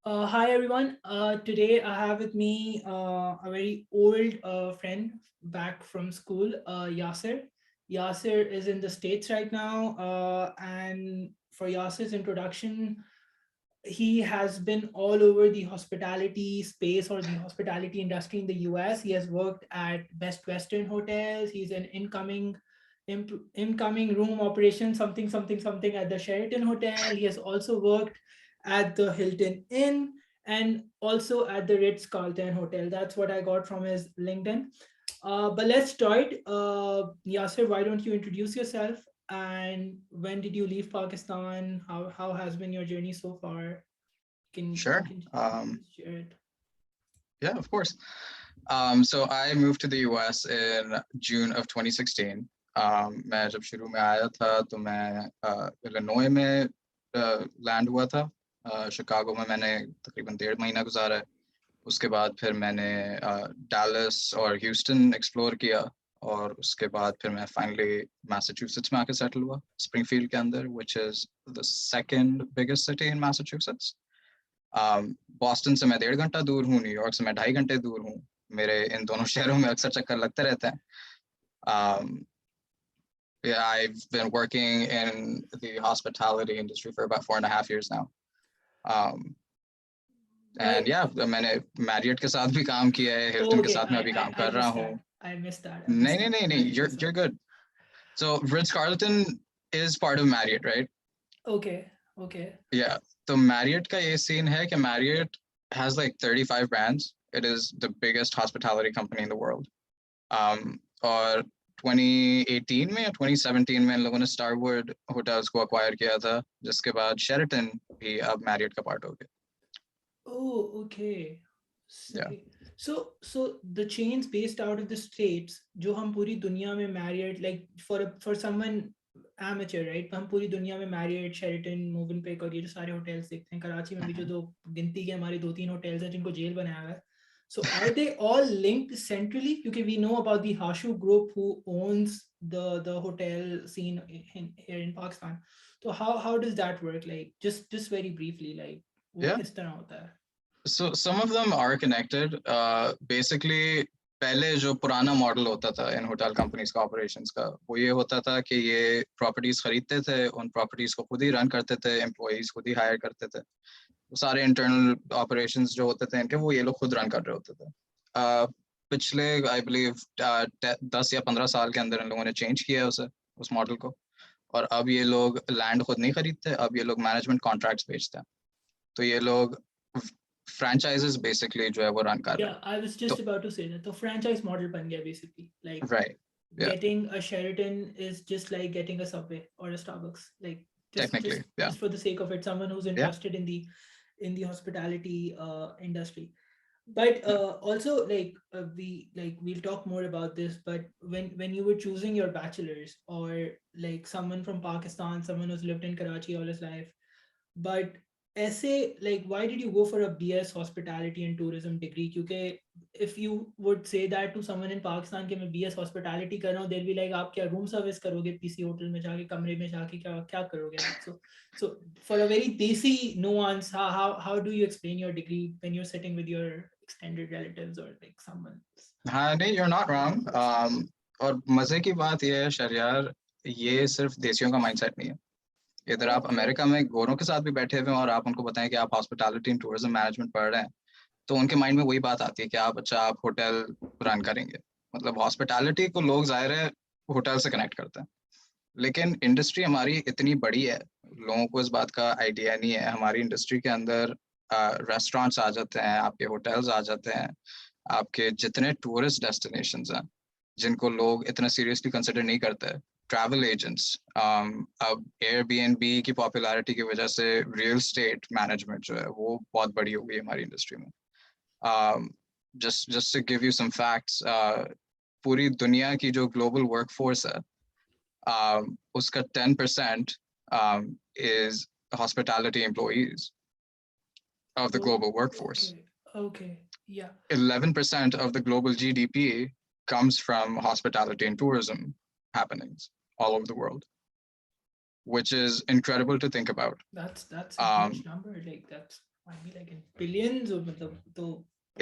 Hi everyone. Today I have with me a very old friend back from school, Yasir. Yasir is in the States right now, and for Yasir's introduction, he has been all over the hospitality space or the hospitality industry in the US. He has worked at Best Western hotels. He's an incoming room operation something at the Sheraton Hotel. He has also worked at the Hilton Inn and also at the Ritz Carlton Hotel. That's what I got from his LinkedIn. But let's start. Yasir, why don't you introduce yourself? And when did you leave Pakistan? How has been your journey so far? You Sure. can share it. Yeah, of course. So I moved to the US in June of 2016. मैं जब शुरू में आया था तो मैं Illinois में land हुआ था। शिकागो में मैंने तकरीबन 1.5 महीना गुजारा है। उसके बाद फिर मैंने डैलस और ह्यूस्टन एक्सप्लोर किया और उसके बाद फिर मैं फाइनली मैसाचुसेट्स में आके सेटल हुआ स्प्रिंगफील्ड के अंदर, which is the second biggest city in Massachusetts. Boston से मैं 1.5 घंटा दूर हूँ, न्यूयॉर्क से मैं 2.5 घंटे दूर हूँ। मेरे इन दोनों शहरों में अक्सर चक्कर लगते रहते हैं। Yeah, I've been working in the hospitality industry for about 4.5 years now. And yeah, मैंने मैरियट के साथ भी काम किया है, हिल्टन के Okay, साथ मैं अभी काम I कर रहा missed हूँ। that. I missed that. I नहीं missed नहीं that. नहीं नहीं, So you're sorry. good. So Ritz-Carlton is part of Marriott, right? Okay, okay. Yeah. तो Marriott का ये सीन है कि Marriott has like 35 brands. It is the biggest hospitality company in the world. और 2018 में या 2017 में इन लोगों ने स्टारवुड होटल्स को अक्वायर किया था, जिसके बाद शेरटन भी अब मैरियट का पार्ट हो गया। Oh, okay. Yeah. सही. So the chains based out of the states जो हम पूरी दुनिया में Marriott, like for someone amateur, right? हम पूरी दुनिया में Marriott, Sheraton, Movenpick और ये जो सारे hotels देखते हैं, कराची में भी जो दो गिनती के हमारे 2-3 hotels हैं जिनको जेल बनाया हुआ है. So are they all linked centrally? Because we know about the Hashu group who owns the hotel scene here in Pakistan. So how does that work? Like just very briefly, like वो Yeah. किस तरह होता है? So some of them are connected. Basically, पहले जो पुराना model होता था इन होटल कंपनीज का ऑपरेशंस का, वो ये होता था कि ये प्रॉपर्टीज खरीदते थे, उन प्रॉपर्टीज को खुद ही रन करते थे, एम्प्लॉइज खुद ही हायर करते थे। वो सारे इंटरनल ऑपरेशंस जो होते थे इनके, वो ये लोग खुद रन कर रहे होते थे। पिछले आई बिलीव 10 या 15 साल के अंदर इन लोगों ने चेंज किया है उस मॉडल को, और अब ये लोग लैंड खुद नहीं खरीदते, अब ये लोग मैनेजमेंट कॉन्ट्रैक्ट्स बेचते हैं। तो ये लोग फ्रेंचाइजेस बेसिकली जो है वो रन कर रहे Yeah, हैं। I was तो just about to say that. The franchise model बन गया basically. Like राइट, या getting a Sheraton is just like getting a Subway or a Starbucks. Like just technically, just या just for the sake of it, someone who's या interested in the hospitality industry. But also we'll talk more about this. But when you were choosing your bachelors or like someone from Pakistan, someone who's lived in Karachi all his life, but essay, like why did you go for a BS hospitality and tourism degree? Because if you would say that to someone in Pakistan कि मैं BS hospitality कर रहा हूँ, they'll be like आप क्या room service करोगे PC hotel में जाके, कमरे में जाके क्या क्या करोगे आप? So for a very desi nuance, how do you explain your degree when you're sitting with your extended relatives or like someone? हाँ, नहीं, you're not wrong. और मजे की बात ये है शरियार, ये सिर्फ देसियों का माइंडसेट नहीं है। इधर आप Okay. अमेरिका में गोरों के साथ भी बैठे हुए हैं और आप उनको बताएं कि आप हॉस्पिटैलिटी एंड टूरिज्म मैनेजमेंट पढ़ रहे हैं, तो उनके माइंड में वही बात आती है कि आप होटल रन करेंगे। मतलब हॉस्पिटैलिटी को लोग ज़ाहिर है होटल से कनेक्ट करते हैं, लेकिन इंडस्ट्री हमारी इतनी बड़ी है, लोगों को इस बात का आइडिया नहीं है। हमारी इंडस्ट्री के अंदर रेस्टोरेंट्स आ जाते हैं, आपके होटल्स आ जाते हैं, आपके जितने टूरिस्ट डेस्टिनेशंस हैं जिनको लोग इतना सीरियसली कंसिडर नहीं करते, ट्रैवल एजेंट्स। अब एयरबीएनबी की पॉपुलैरिटी की वजह से रियल स्टेट मैनेजमेंट जो है वो बहुत बड़ी हो गई है हमारी इंडस्ट्री में। Just to give you some facts, पूरी दुनिया की जो ग्लोबल वर्कफोर्स है, उसका 10% is hospitality employees of the global workforce. Okay. Yeah. 11% of the global GDP comes from hospitality and tourism happenings all over the world, which is incredible to think about. That's a huge number. Like that's might be like in billions or मतलब तो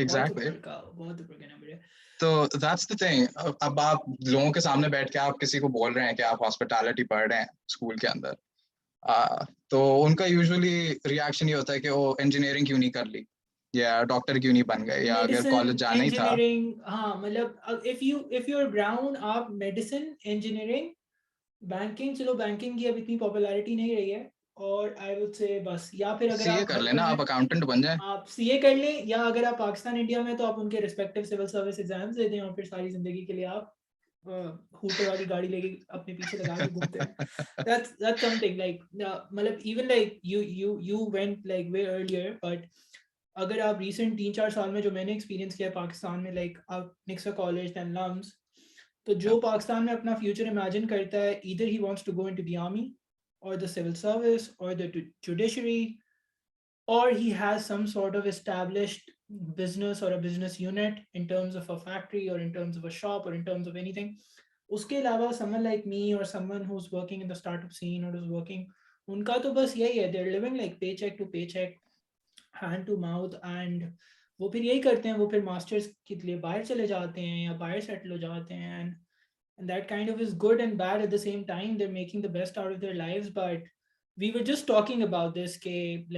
Exactly. बहुत ऊपर का number है. तो that's the thing. अब आप लोगों के सामने बैठ के आप किसी को बोल रहे हैं कि आप हॉस्पिटैलिटी पढ़ रहे हैं स्कूल के अंदर, तो उनका यूजुअली रिएक्शन ये होता है कि वो इंजीनियरिंग क्यों नहीं कर ली, या डॉक्टर क्यों नहीं बन गए, या अगर मेडिसिन कॉलेज जाना ही था. इंजीनियरिंग, हाँ मतलब इफ यू आर ग्राउंड आप मेडिसिन इंजीनियरिंग बैंकिंग, चलो बैंकिंग की अब इतनी पॉपुलैरिटी नहीं रही है, और आई वुड से बस, या फिर अगर सीए आप कर घर पर लेना, हैं आप अकाउंटेंट बन जाए. आप सीए कर लें, या अगर आप पाकिस्तान इंडिया में तो आप उनके रिस्पेक्टिव सिविल सर्विस एग्जाम्स दे दें, और फिर सारी जिंदगी के लिए आप हूटर वाली गाड़ी लेके अपने पीछे लगा के घूमते हैं. That's something like मतलब even like you went like way earlier, but अगर आप recent 3-4 साल में जो मैंने एक्सपीरियंस किया है पाकिस्तान में, लाइक आप निक्सा कॉलेज एंड लम्स, तो Yeah. जो पाकिस्तान में अपना फ्यूचर इमेजिन करता है, either he wants to go into the army or the civil service or the judiciary, or he has some sort of established business or a business unit in terms of a factory or in terms of a shop or in terms of anything. उसके अलावा someone like me or someone who's working in the startup scene or is working, उनका तो बस यही है, they're living like paycheck to paycheck, hand to mouth, and वो फिर यही करते हैं, वो फिर मास्टर्स के लिए बाहर चले जाते हैं या बाहर सेटल हो जाते हैं, and that kind of is good and bad at the same time. They're making the best out of their lives. But we were just talking about this,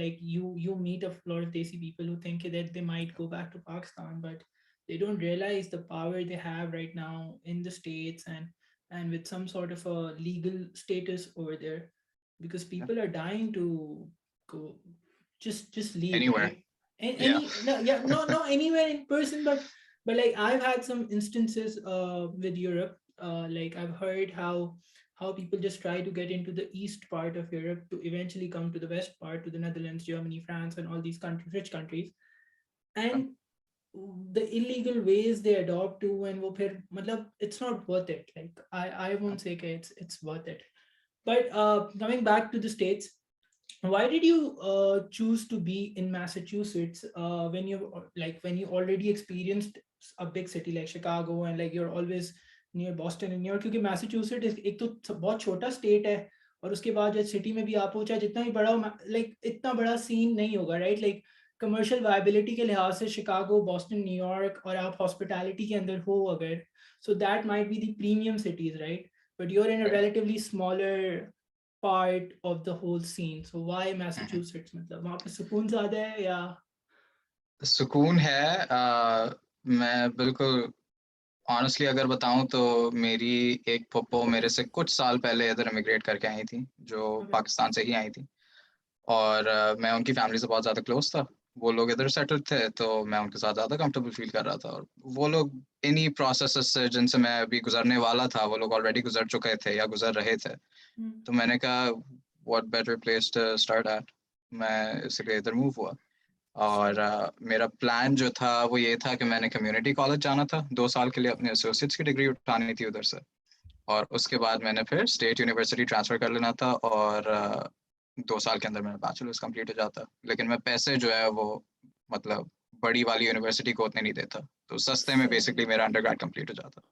like you meet a lot of desi people who think that they might go back to Pakistan, but they don't realize the power they have right now in the states, and with some sort of a legal status over there, because Yeah. people are dying to go, just leave, Anywhere. right? And Yeah. any no, yeah, not anywhere in person, but like I've had some instances with Europe. Like I've heard how people just try to get into the east part of Europe to eventually come to the west part, to the Netherlands, Germany, France, and all these countries, rich countries, Yeah. and the illegal ways they adopt to, and wo phir, matlab, it's not worth it. Like I won't say कि it's worth it. But coming back to the states, why did you choose to be in Massachusetts when you already experienced a big city like Chicago, and like you're always near Boston and New York, क्योंकि Massachusetts एक तो बहुत छोटा state है, और उसके बाद जब सिटी में भी आप हो, चाहे जितना भी बड़ा हो, लाइक इतना बड़ा सीन नहीं होगा, राइट? लाइक कमर्शियल वायबिलिटी के लिहाज से शिकागो, बॉस्टन, न्यूयॉर्क, और आप हॉस्पिटैलिटी के अंदर हो अगर, so that might be the premium cities, right? But you are in a Right. relatively smaller part of the whole scene. So why Mhm. Massachusetts? मतलब वहाँ पे सुकून ज़्यादा है या? सुकून है. मैं बिल्कुल ऑनेस्टली अगर बताऊं तो मेरी एक पप्पो मेरे से कुछ साल पहले इधर इमिग्रेट करके आई थी, जो Okay. पाकिस्तान से ही आई थी. और मैं उनकी फैमिली से बहुत ज़्यादा क्लोज था. वो लोग इधर सेटल्ड थे, तो मैं उनके साथ ज़्यादा कंफर्टेबल फील कर रहा था. और वो लोग इन्हीं प्रोसेसेस से जिनसे मैं अभी गुजरने वाला था, वो लोग ऑलरेडी गुजर चुके थे या गुजर रहे थे. Hmm. तो मैंने कहा what better place to start at. मैं इसलिए इधर मूव हुआ. और So मेरा प्लान जो था वो ये था कि मैंने कम्युनिटी कॉलेज जाना था 2 साल के लिए, अपनी एसोसिएट्स की डिग्री उठानी थी उधर से. और उसके बाद मैंने फिर स्टेट यूनिवर्सिटी ट्रांसफ़र कर लेना था, और 2 साल के अंदर मेरा बैचलर्स कंप्लीट हो जाता. लेकिन मैं पैसे जो है वो मतलब बड़ी वाली यूनिवर्सिटी को उतने नहीं देता, तो सस्ते में so बेसिकली मेरा अंडरग्रेड कंप्लीट हो जाता.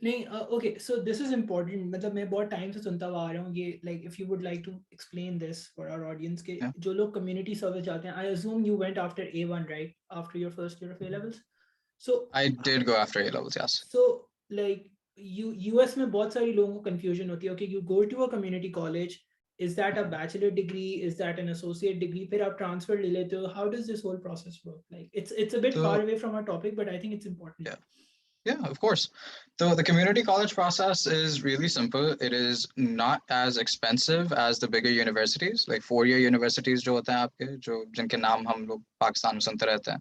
नहीं, okay, so this is important, मतलब मैं बहुत टाइम से सुनता हुआ आ रहा हूँ ये, like if you would like to explain this for our audience के, Yeah. जो लोग कम्युनिटी सर्विस जाते हैं, I assume you went after A1, right? After your first year of A levels. So I did go after A levels, yes. so like US में बहुत सारी लोगों को confusion होती है. Okay, you go to a community college, is that a Mhm. bachelor degree, is that an associate degree, फिर आप transfer ले लेते हो, how does this whole process work? Like it's a bit far So away from our topic, but I think it's important. yeah. Yeah, of course. So the community college process is really simple. It is not as expensive as the bigger universities, like four-year universities जो होते हैं आपके, जो जिनके नाम हम लोग पाकिस्तान में सुनते रहते हैं.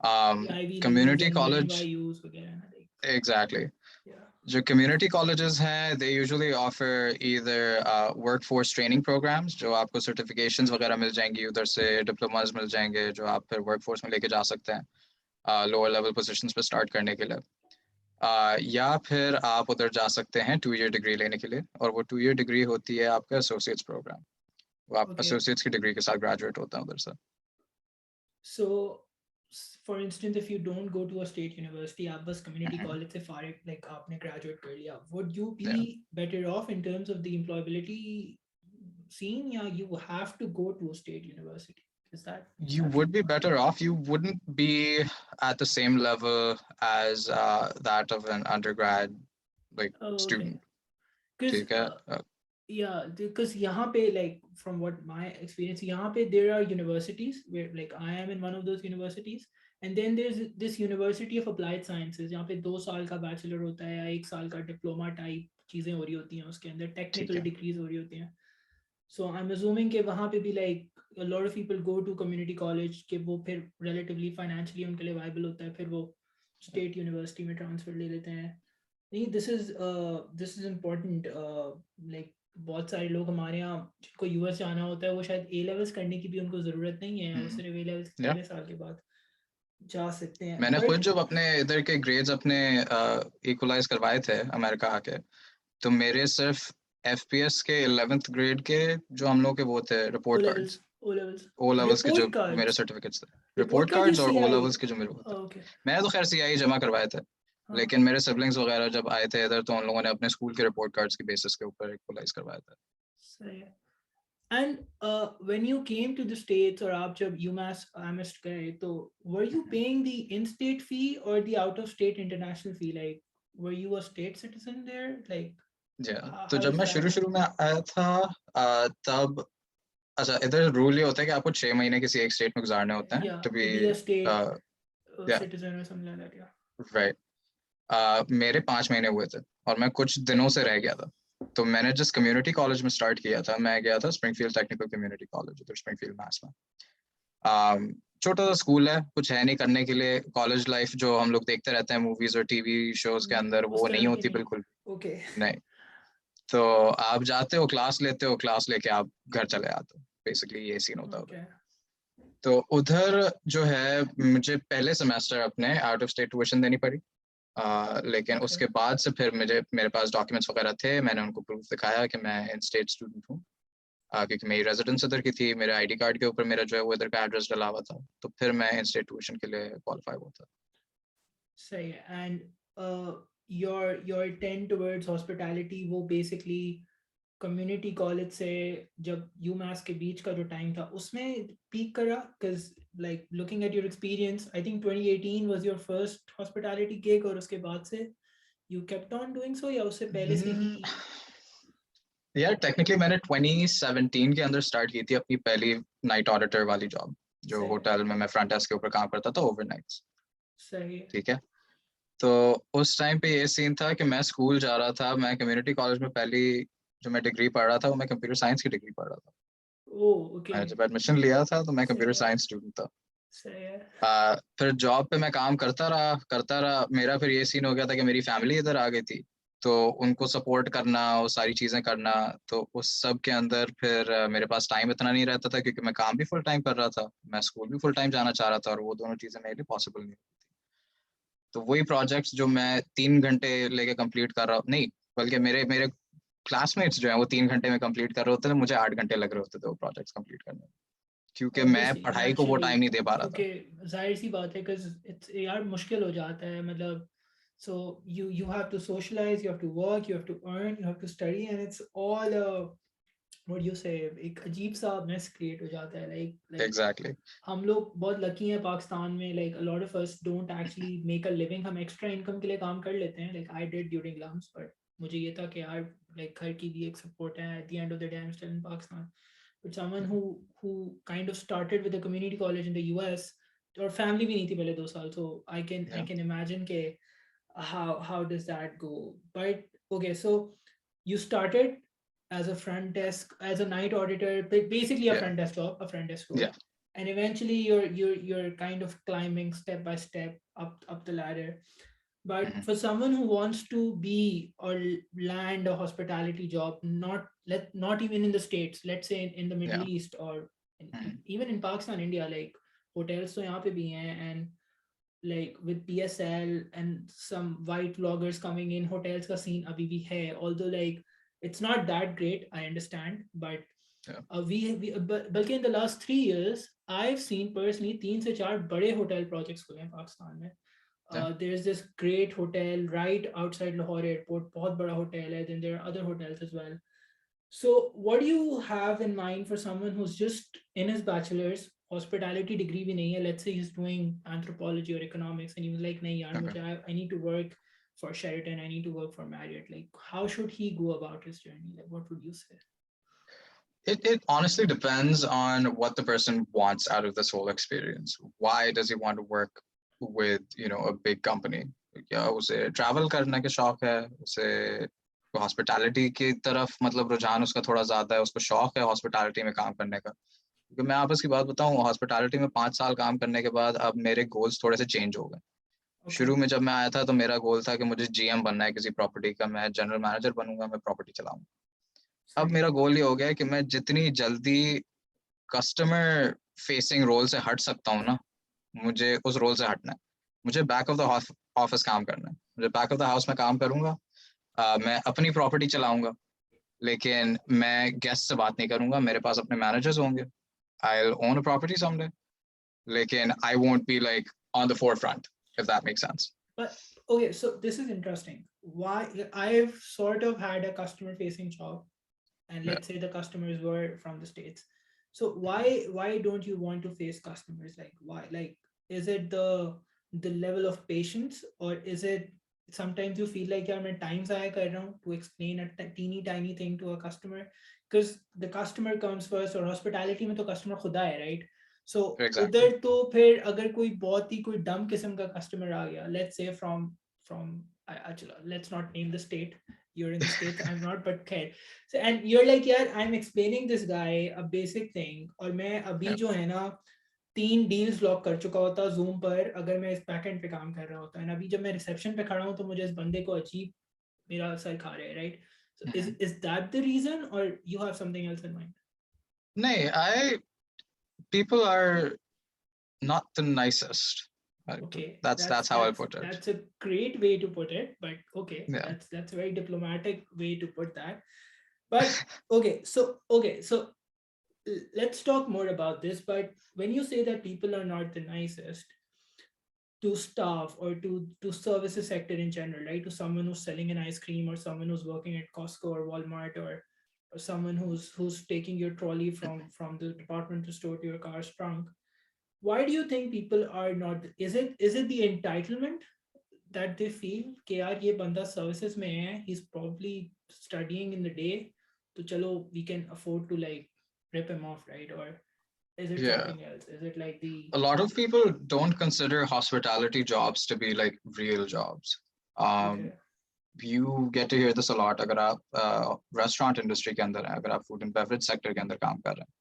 The Ivy Leagues Community and college, NYUs वगैरह ना, like exactly. yeah. जो community colleges हैं, they usually offer either workforce training programs, जो आपको certifications वगैरह मिल जाएंगी उधर से, diplomas मिल जाएंगे जो आप फिर workforce में लेके जा सकते हैं lower level positions पे start करने के लिए. या फिर आप उधर जा सकते हैं 2 year डिग्री लेने के लिए, और वो 2 year डिग्री होती है आपका एसोसिएट्स प्रोग्राम. वो आप Okay, एसोसिएट्स की डिग्री के साथ ग्रेजुएट होते हैं उधर से. so for instance, if you don't go to a state university, आप बस community Mhm. college से फारिग, like आपने graduate कर लिया, would you be Yeah. better off in terms of the employability scene, या you have to go to a state university? Is You that true? would be better off. You wouldn't be at the same level as that of an undergrad like Oh, okay. student. Because ठीक है? yeah, because यहाँ पे, like from what my experience, यहाँ पे there are universities where like I am in one of those universities, and then there's this University of Applied Sciences जहाँ पे 2 साल का बैचलर होता है या 1 साल का डिप्लोमा टाइप चीज़ें हो रही होती हैं, उसके अंदर ठीक टेक्निकल है. डिग्रीज हो रही होती हैं. सो आई एम अज्यूमिंग कि वहाँ पे भी like a lot of people go to community college कि वो फिर relatively financially उनके लिए viable होता है, फिर वो state university में transfer ले लेते हैं. नहीं, this is important. Like बहुत सारे लोग हमारे यहाँ जिनको यूएस जाना होता है, वो शायद ए लेवल्स करने की भी उनको ज़रूरत नहीं है, वो सिर्फ ए लेवल्स या पहले साल के बाद जा सकते हैं. मैंने खुद बट जब अपने इधर के ग्रेड्स अपने इक्वलाइज करवाए थे अमेरिका आके, तो मेरे सिर्फ एफपीएस के 11th ग्रेड के जो हम लोग के वो थे O report levels cards, O levels O levels के जो रिपोर्ट मेरे कार्ड्स सर्टिफिकेट्स थे, रिपोर्ट रिपोर्ट कार्ड या कार्ड्स और सी ओ आई. लेवल्स के जो मेरे वो थे. ओके. मैंने तो खैर सीआई जमा करवाए थे, हाँ, लेकिन मेरे सिबलिंग्स वगैरह जब आए थे इधर तो उन लोगों ने अपने स्कूल के रिपोर्ट कार्ड्स की बेसिस के ऊपर इक्वलाइज करवाए थे. सही है. And when you came to the States, और आप जब यूमास एमएस गए, तो were you paying the in state fee और the out of state international fee, like were you a state citizen there, like जी. तो हाउ जब does मैं दैट शुरू वर्क? शुरू में आया था तब अच्छा इधर रूल ये होता है कि आपको 6 महीने किसी एक स्टेट में गुजारने होते हैं या to be to be a state या citizen or something like that, yeah. Right. मेरे 5 महीने हुए थे और मैं कुछ दिनों से रह गया था. तो मैंने जिस कम्युनिटी कॉलेज में स्टार्ट किया था, मैं गया था स्प्रिंगफील्ड टेक्निकल कम्युनिटी कॉलेज उधर स्प्रिंगफील्ड मैस में. छोटा सा स्कूल है, कुछ है नहीं करने के लिए. कॉलेज लाइफ जो हम लोग देखते रहते हैं मूवीज और टीवी शोज के अंदर, उस वो नहीं तरह की होती नहीं. बिल्कुल. ओके. नहीं. तो आप जाते हो, क्लास लेते हो, क्लास लेके आप घर चले आते हो. बेसिकली ये सीन होता है उधर. ओके. तो उधर जो है मुझे पहले सेमेस्टर अपने आउट ऑफ स्टेट ट्यूशन देनी पड़ी. लेकिन ओके. उसके बाद से फिर मेरे पास डॉक्यूमेंट्स वगैरह थे, मैंने उनको प्रूफ दिखाया कि मैं इन स्टेट स्टूडेंट हूँ. क्योंकि मेरी रेजिडेंस इधर की थी, मेरे आईडी कार्ड के ऊपर मेरा जो है वो इधर का एड्रेस डला हुआ था, तो फिर मैं इन स्टेट ट्यूशन के लिए क्वालिफाई हुआ था. सही है. And your tend towards hospitality, वो basically कम्युनिटी कॉलेज से जब यूमास के बीच का जो टाइम था उसमें पीक करा, because like looking at your experience, I think 2018 was your first hospitality gig, और उसके बाद से you kept on doing so, या उससे पहले से ही? यार टेक्निकली मैंने 2017 के अंदर स्टार्ट की थी अपनी पहली नाइट ऑडिटर वाली जॉब, जो सही है. होटल में मैं फ्रंट डेस्क के ऊपर काम करता था ओवरनाइट्स. सही है. ठीक है. तो उस टाइम पे ये सीन था कि मैं स्कूल जा रहा था, मैं कम्युनिटी कॉलेज में पहली जो मैं डिग्री पढ़ रहा था वो मैं कंप्यूटर साइंस की डिग्री पढ़ रहा था. ओ ओके. मैंने जब एडमिशन लिया था तो मैं सही कंप्यूटर है. साइंस स्टूडेंट था. सही है. फिर जॉब पे मैं काम करता रहा. मेरा फिर ये सीन हो गया था कि मेरी फैमिली इधर आ गई थी, तो उनको सपोर्ट करना, वो सारी चीज़ें करना, तो उस सब के अंदर फिर मेरे पास टाइम इतना नहीं रहता था, क्योंकि मैं काम भी फुल टाइम कर रहा था, मैं स्कूल भी फुल टाइम जाना चाह रहा था, और वो दोनों चीज़ें मेरे लिए पॉसिबल नहीं. तो वही प्रोजेक्ट्स जो मैं 3 घंटे लेके कंप्लीट कर रहा हूँ, नहीं बल्कि मेरे मेरे क्लासमेट्स जो है वो 3 घंटे में कंप्लीट कर रहे होते थे, मुझे 8 घंटे लग रहे होते थे वो प्रोजेक्ट्स कंप्लीट करने में, क्योंकि मैं ऑब्वियसली, पढ़ाई को वो नेचुरली. टाइम नहीं दे पा रहा क्योंकि था. जाहिर सी बात है, बिकॉज इट्स यार मुश्किल हो जाता है, मतलब so you have to socialize, you have to work, you have to earn, you have to study, and it's all what do you say, एक अजीब सा mess create हो जाता है, like एग्जैक्टली. हम लोग बहुत लकी हैं पाकिस्तान में, like a lot of us don't actually make a living, हम extra income के लिए काम कर लेते हैं, like I did during lumps, but मुझे ये था कि यार like घर की भी एक support है, at the end of the day I'm still in Pakistan. But someone who kind of started with a community college in the US, और family भी नहीं थी पहले 2 साल, so I can imagine के how does that go. But okay, so you started as a front desk, as a night auditor, basically a या front desk job, a front desk role, या and eventually you're kind of climbing step by step up the ladder. But for someone who wants to be or land a hospitality job, not even in the States, let's say in the Middle या East, or even in Pakistan, India, like hotels तो यहाँ पे भी हैं, and like with PSL and some white vloggers coming in, hotels का scene अभी भी है, although like it's not that great, I understand, but या बल्कि in the last 3 years I've seen personally 3 से 4 बड़े hotel projects खुले हैं पाकिस्तान में. या There's this great hotel right outside Lahore airport, बहुत बड़ा hotel है, then there are other hotels as well. So what do you have in mind for someone who's just in his bachelor's, hospitality degree भी नहीं है, let's say he's doing anthropology or economics, and he was like नहीं यार Okay. मुझे I need to work for Sheraton, I need to work for Marriott, like how should he go about his journey? Like what would you say? It honestly depends on what the person wants out of this whole experience. Why does he want to work with, a big company? क्या उसे travel करने के शौक है, उसे hospitality की तरफ मतलब रुझान उसका थोड़ा ज्यादा है, उसको शौक है hospitality में काम करने का. क्योंकि मैं आपस की बात बताऊं, hospitality में 5 साल काम करने के बाद अब मेरे goals थोड़े से change हो गए. शुरू Okay. में जब मैं आया था तो मेरा गोल था कि मुझे जीएम बनना है किसी प्रॉपर्टी का, मैं जनरल मैनेजर बनूंगा, मैं प्रॉपर्टी चलाऊंगा. अब सही. मेरा गोल ये हो गया है कि मैं जितनी जल्दी कस्टमर फेसिंग रोल से हट सकता हूँ ना, मुझे उस रोल से हटना है. मुझे बैक ऑफ द ऑफिस काम करना है, मुझे बैक ऑफ द हाउस में काम करूंगा. मैं अपनी प्रॉपर्टी चलाऊंगा, लेकिन मैं गेस्ट से बात नहीं करूंगा. मेरे पास अपने मैनेजर्स होंगे. I will own a property someday, लेकिन I won't be like on the forefront, if that makes sense. But okay, so this is interesting. Why I've sort of had a customer facing job, and Yeah. let's say the customers were from the States. So why don't you want to face customers? Like why? Like is it the level of patience, or is it sometimes you feel like yeah, time zaya kar raha hu to explain a teeny tiny thing to a customer, because the customer comes first, or hospitality में तो customer खुदा है, right? सो Exactly. उधर तो फिर अगर कोई बहुत ही कोई डम किस्म का कस्टमर आ गया, लेट्स से फ्रॉम चलो let's not name the state, you're in the states, I'm not, but khair. So and you're like यार I'm explaining this guy a basic thing, और मैं अभी Yeah. जो है ना 3 डील्स लॉक कर चुका होता जूम पर, अगर मैं इस बैकएंड पे काम कर रहा होता, एंड अभी जब मैं रिसेप्शन पे खड़ा हूँ तो मुझे इस बंदे को अजीब मेरा सर खा रहे हैं, right? So Mhm. Is that the reason, और you have something else in mind? Nay, people are not the nicest. Okay, That's how I put it. that's a great way to put it, but okay, Yeah. that's a very diplomatic way to put that. But okay, so let's talk more about this. But when you say that people are not the nicest to staff, or to services sector in general, right? To someone who's selling an ice cream, or someone who's working at Costco or Walmart, or someone who's taking your trolley from the departmental store to your car's trunk. Why do you think people are not? Is it the entitlement that they feel कि यार ये बंदा services में है, he's probably studying in the day, तो चलो we can afford to like rip him off, right? Or is it Yeah. something else? Is it like the A lot of people don't consider hospitality jobs to be like real jobs. okay, You get to hear this a lot. अगर आप restaurant industry के अंदर हैं, अगर आप food and beverage sector के अंदर काम कर रहे हैं,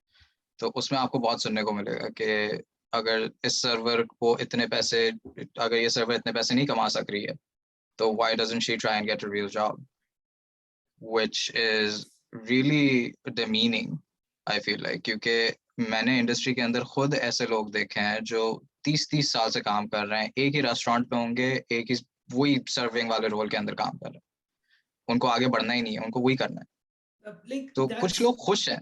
तो उसमें आपको बहुत सुनने को मिलेगा कि अगर इस सर्वर को इतने पैसे, अगर ये सर्वर इतने पैसे नहीं कमा सक रही है, तो why doesn't she try and get a real job? Which is really demeaning, I feel like, क्योंकि मैंने इंडस्ट्री के अंदर खुद ऐसे लोग देखे हैं जो 30-30 साल से काम कर रहे हैं, एक ही रेस्टोरेंट पे होंगे, एक ही वही सर्विंग वाले रोल के अंदर काम कर रहे हैं. उनको आगे बढ़ना ही नहीं है, उनको वही करना है. like तो कुछ लोग खुश हैं.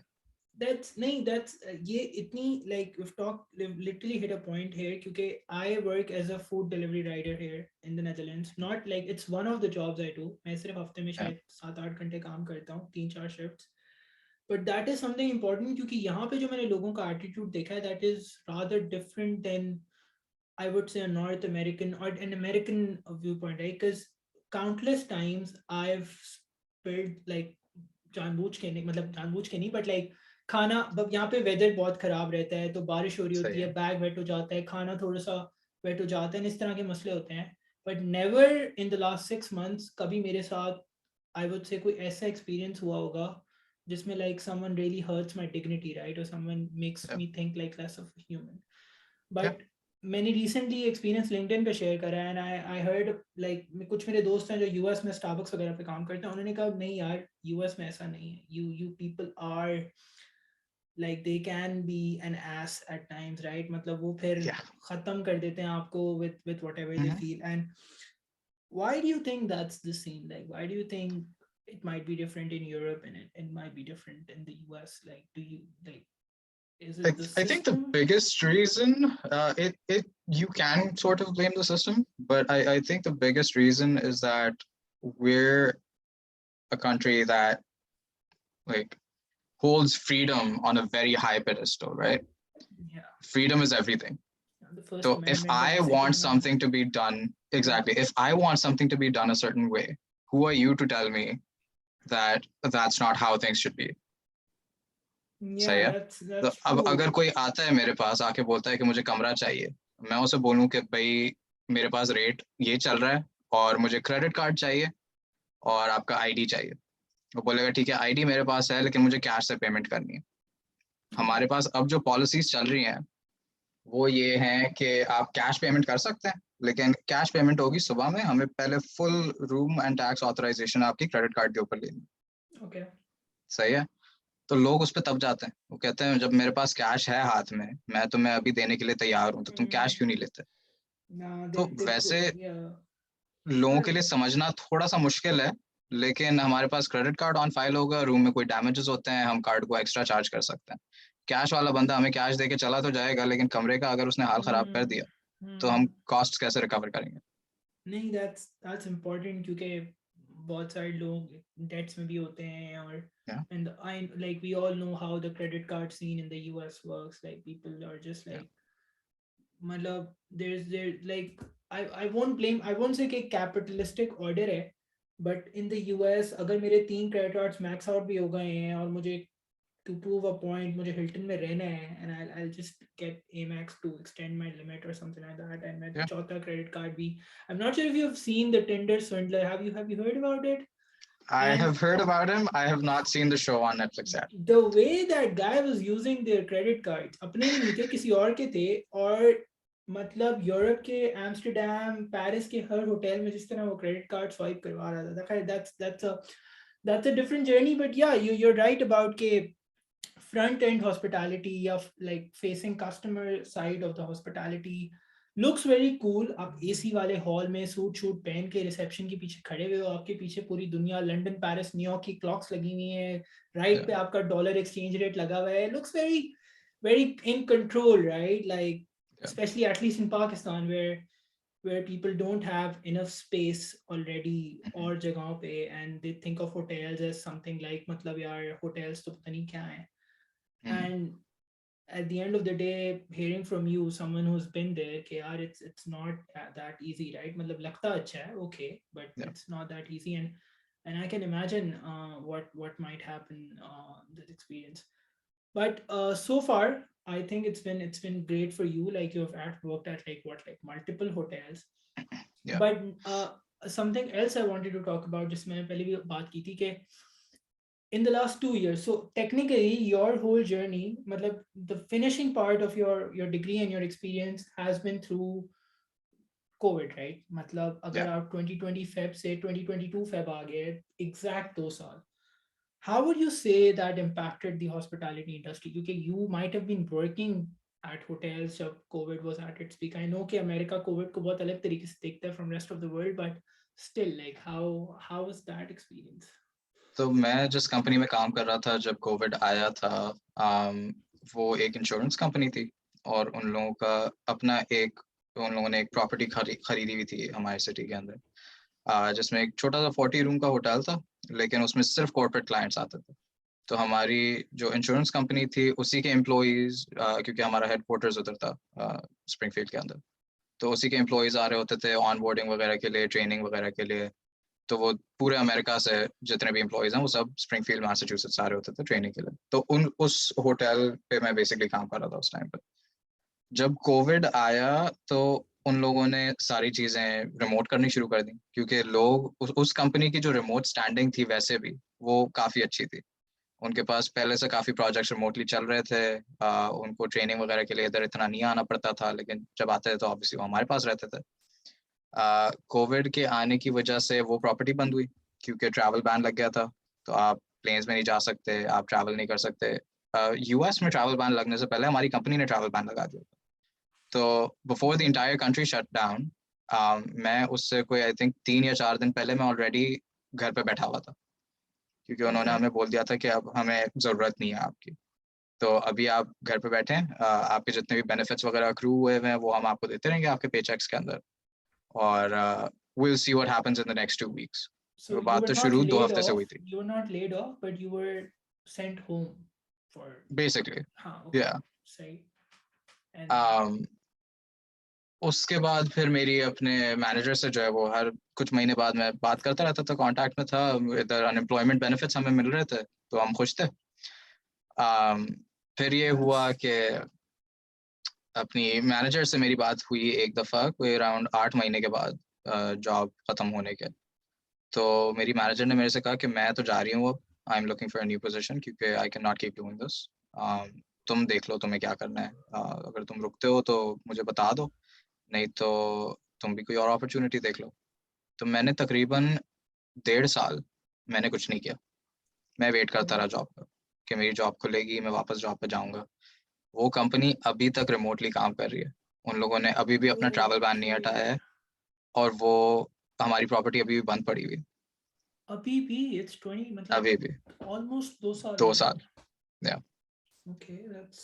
that's नहीं that's ये इतनी like we've talked literally hit a point here, क्योंकि I work as a food delivery rider here in the Netherlands. Not like it's one of the jobs I do. मैं सिर्फ हफ्ते में Yeah. शायद 7-8 घंटे काम करता हूँ, 3-4 shifts. But that is something important, क्योंकि यहाँ पे जो मैंने लोगों का attitude देखा है, that is rather different than I would say a North American or an American viewpoint, right? Because countless times I've spilled like जानबूझ के नहीं, मतलब जानबूझ के नहीं, बट लाइक खाना यहाँ पे वेदर बहुत खराब रहता है, तो बारिश हो रही सही होती है, है. बैग वेट हो जाता है, खाना थोड़ा सा वेट हो जाता है, इस तरह के मसले होते हैं. But never in the last 6 months कभी मेरे साथ आई वुड से कोई ऐसा एक्सपीरियंस हुआ होगा जिसमें like someone really hurts my dignity, right? और someone makes Yeah. Me think like less of human. Yeah. But मैंने रिसेंटली एक्सपीरियंस लिंक्डइन पे शेयर करा है, एंड आई हर्ड लाइक कुछ मेरे दोस्त हैं जो यूएस में स्टारबक्स वगैरह पे काम करते हैं, उन्होंने कहा नहीं यार यूएस में ऐसा नहीं है, you people are like they can be an ass at times, right? मतलब वो फिर Yeah. खत्म कर देते हैं आपको with whatever they Mhm. feel. And why do you think that's the scene? Like why do you think it might be different in Europe, and it might be different in the US? Like do you like, is I, it the I think the system? biggest reason, it you can sort of blame the system, but I think the biggest reason is that we're a country that like holds freedom on a very high pedestal, right? Yeah, Freedom is everything. the First So if Amendment and the I Second want Amendment. something to be done, Yeah, exactly, if I want something to be done a certain way, who are you to tell me that that's not how things should be? सही yeah, है? तो that's अब अगर true. कोई आता है मेरे पास आके बोलता है कि मुझे कमरा चाहिए, मैं उसे बोलूं कि भाई मेरे पास रेट ये चल रहा है और मुझे क्रेडिट कार्ड चाहिए और आपका आईडी चाहिए। वो बोलेगा ठीक है, आईडी मेरे पास है लेकिन मुझे कैश से पेमेंट करनी है। हमारे Okay. पास अब जो पॉलिसीज चल रही हैं वो ये हैं कि आप कैश पेमेंट कर सकते हैं, लेकिन कैश पेमेंट होगी सुबह में, हमें पहले full room and tax authorization आपकी क्रेडिट कार्ड के ऊपर लेनी। Okay. सही है? तो लोग उस पर तब जाते हैं, वो कहते हैं जब मेरे पास कैश है हाथ में, मैं तुम्हें अभी देने के लिए तैयार हूँ, तो तुम कैश Mm, क्यों नहीं लेते? nah, तो they वैसे could, yeah. लोगों के But लिए समझना थोड़ा सा मुश्किल है, लेकिन हमारे पास क्रेडिट कार्ड ऑन फाइल होगा, रूम में कोई डैमेजेस होते हैं हम कार्ड को एक्स्ट्रा चार्ज कर सकते हैं। कैश वाला बंदा हमें कैश दे के चला तो जाएगा, लेकिन कमरे का अगर उसने हाल खराब कर mm, दिया तो हम mm, कॉस्ट कैसे रिकवर करेंगे? नहीं, that's important क्योंकि बहुत सारे लोग डेट्स में भी होते हैं और Yeah, and I like we all know how the credit card scene in the US works. Like people are just yeah, like, मतलब there like I won't say कि capitalistic order है, but in the US अगर मेरे 3 credit cards max out भी हो गए हैं और मुझे to prove a point मुझे हिल्टन में रहना है and I'll just get Amex to extend my limit or something like that and मैं yeah. चौथा credit card भी, I'm not sure if you've seen the Tinder swindler, have you heard about it? I And have heard about him. I have not seen the show on Netflix yet. the way that guy was using their credit cards, अपने भी नहीं थे किसी और के थे, और मतलब यूरोप के एम्स्टर्डम पेरिस के हर होटल में जिस तरह वो क्रेडिट कार्ड स्वाइप करवा रहा था, खैर that's a different journey, but yeah, you're right about के front end hospitality of like facing customer side of the hospitality looks very cool. आप एसी वाले हॉल में सूट शूट पहन के रिसेप्शन के पीछे खड़े हुए हो, आपके पीछे पूरी दुनिया लंदन पेरिस न्यूयॉर्क की क्लॉक्स लगी हुई है, राइट Yeah, पे आपका डॉलर एक्सचेंज रेट लगा हुआ है, looks very very in control, right? Like yeah, especially at least in Pakistan where people don't have enough space already mhm, और जगहों पे and they think of hotels as something like मतलब यार hotels तो पता नहीं क्या है, mhm, and at the end of the day hearing from you someone who's been there कि यार it's not that easy, right? मतलब लगता अच्छा है, okay, but yeah. it's not that easy, and I can imagine what might happen this experience. But so far I think it's been great for you, like you've worked at like what, like multiple hotels. Yeah. But something else I wanted to talk about जिसमें मैंने पहले भी बात की थी कि in the last 2 years, so technically your whole journey, matlab, the finishing part of your degree and your experience has been through covid, right? मतलब Yeah. अगर आप 2020 फेब से 2022 फेब आ गए, exact 2 साल, how would you say that impacted the hospitality industry? Because you might have been working at hotels जब covid was at its peak. I know कि America covid को बहुत अलग तरीके से देखता है from rest of the world, but still, like how was that experience? तो मैं जिस कंपनी में काम कर रहा था जब कोविड आया था, वो एक इंश्योरेंस कंपनी थी और उन लोगों का अपना एक, उन लोगों ने एक प्रॉपर्टी खरीदी हुई थी हमारे सिटी के अंदर, जिसमें एक छोटा सा 40 रूम का होटल था, लेकिन उसमें सिर्फ कॉर्पोरेट क्लाइंट्स आते थे। तो हमारी जो इंश्योरेंस कंपनी थी उसी के एम्प्लॉयज़, क्योंकि हमारा हेडक्वार्टर्स उधर था स्प्रिंगफील्ड के अंदर, तो उसी के एम्प्लॉयज़ आ रहे होते थे ऑन बोर्डिंग वगैरह के लिए, ट्रेनिंग वगैरह के लिए। तो वो पूरे अमेरिका से जितने भी एम्प्लॉयज़ हैं वो सब स्प्रिंगफील्ड मैसाचुसेट्स आ रहे होते थे ट्रेनिंग के लिए। तो उस होटल पे मैं बेसिकली काम कर रहा था उस टाइम पे। जब कोविड आया तो उन लोगों ने सारी चीज़ें रिमोट करनी शुरू कर दी, क्योंकि लोग उस कंपनी की जो रिमोट स्टैंडिंग थी वैसे भी वो काफ़ी अच्छी थी। उनके पास पहले से काफ़ी प्रोजेक्ट्स रिमोटली चल रहे थे, उनको ट्रेनिंग वगैरह के लिए इधर इतना नहीं आना पड़ता था, लेकिन जब आते थे तो ऑब्वियसली वो हमारे पास रहते थे। कोविड के आने की वजह से वो प्रॉपर्टी बंद हुई, क्योंकि ट्रैवल बैन लग गया था। तो आप प्लेन्स में नहीं जा सकते, आप ट्रैवल नहीं कर सकते। यूएस में ट्रैवल बैन लगने से पहले हमारी कंपनी ने ट्रैवल बैन लगा दिया था। तो before the Okay. Entire country shut down, मैं उससे कोई आई थिंक 3 या 4 दिन पहले मैं ऑलरेडी घर पे बैठा हुआ था, क्योंकि उन्होंने Okay. हमें बोल दिया था कि अब हमें ज़रूरत नहीं है आपकी। तो अभी आप घर पे बैठे हैं, आपके जितने भी बेनिफिट्स वगैरह अक्रू हुए हैं वो हम आपको देते रहेंगे आपके पेचेक्स के अंदर, और we'll see what happens in the next 2 weeks. So वो you बात were तो not शुरू 2 laid हफ्ते से off. हुई थी You were not laid off, but you were sent home for. basically. हाँ, okay. Yeah. सही. And um, उसके बाद फिर मेरी अपने मैनेजर से जो है वो हर कुछ महीने बाद मैं बात करता रहता था, कांटेक्ट में था, इधर अनएम्प्लॉयमेंट बेनिफिट्स हमें मिल रहे थे तो हम खुश थे। um, फिर ये हुआ that's कि अपनी मैनेजर से मेरी बात हुई एक दफ़ा कोई अराउंड 8 महीने के बाद जॉब ख़त्म होने के। तो मेरी मैनेजर ने मेरे से कहा कि मैं तो जा रही हूँ अब, I am looking for a new position क्योंकि I can not keep doing this. तुम देख लो तुम्हें क्या करना है, अगर तुम रुकते हो तो मुझे बता दो, नहीं तो तुम भी कोई और अपॉर्चुनिटी देख लो। तो मैंने तकरीबन 1.5 साल मैंने कुछ नहीं किया। मैं वेट करता oh, रहा जॉब का कि मेरी जॉब खुलेगी, मैं वापस जॉब पे जाऊंगा। वो कंपनी अभी तक रिमोटली काम कर रही है, उन लोगों ने अभी भी अपना ट्रैवल बैन नहीं हटाया okay. है, और वो हमारी प्रॉपर्टी अभी भी बंद पड़ी हुई है, अभी भी it's 20 अभी मतलब भी। almost 2 साल हो 2 साल, गए. या Okay, that's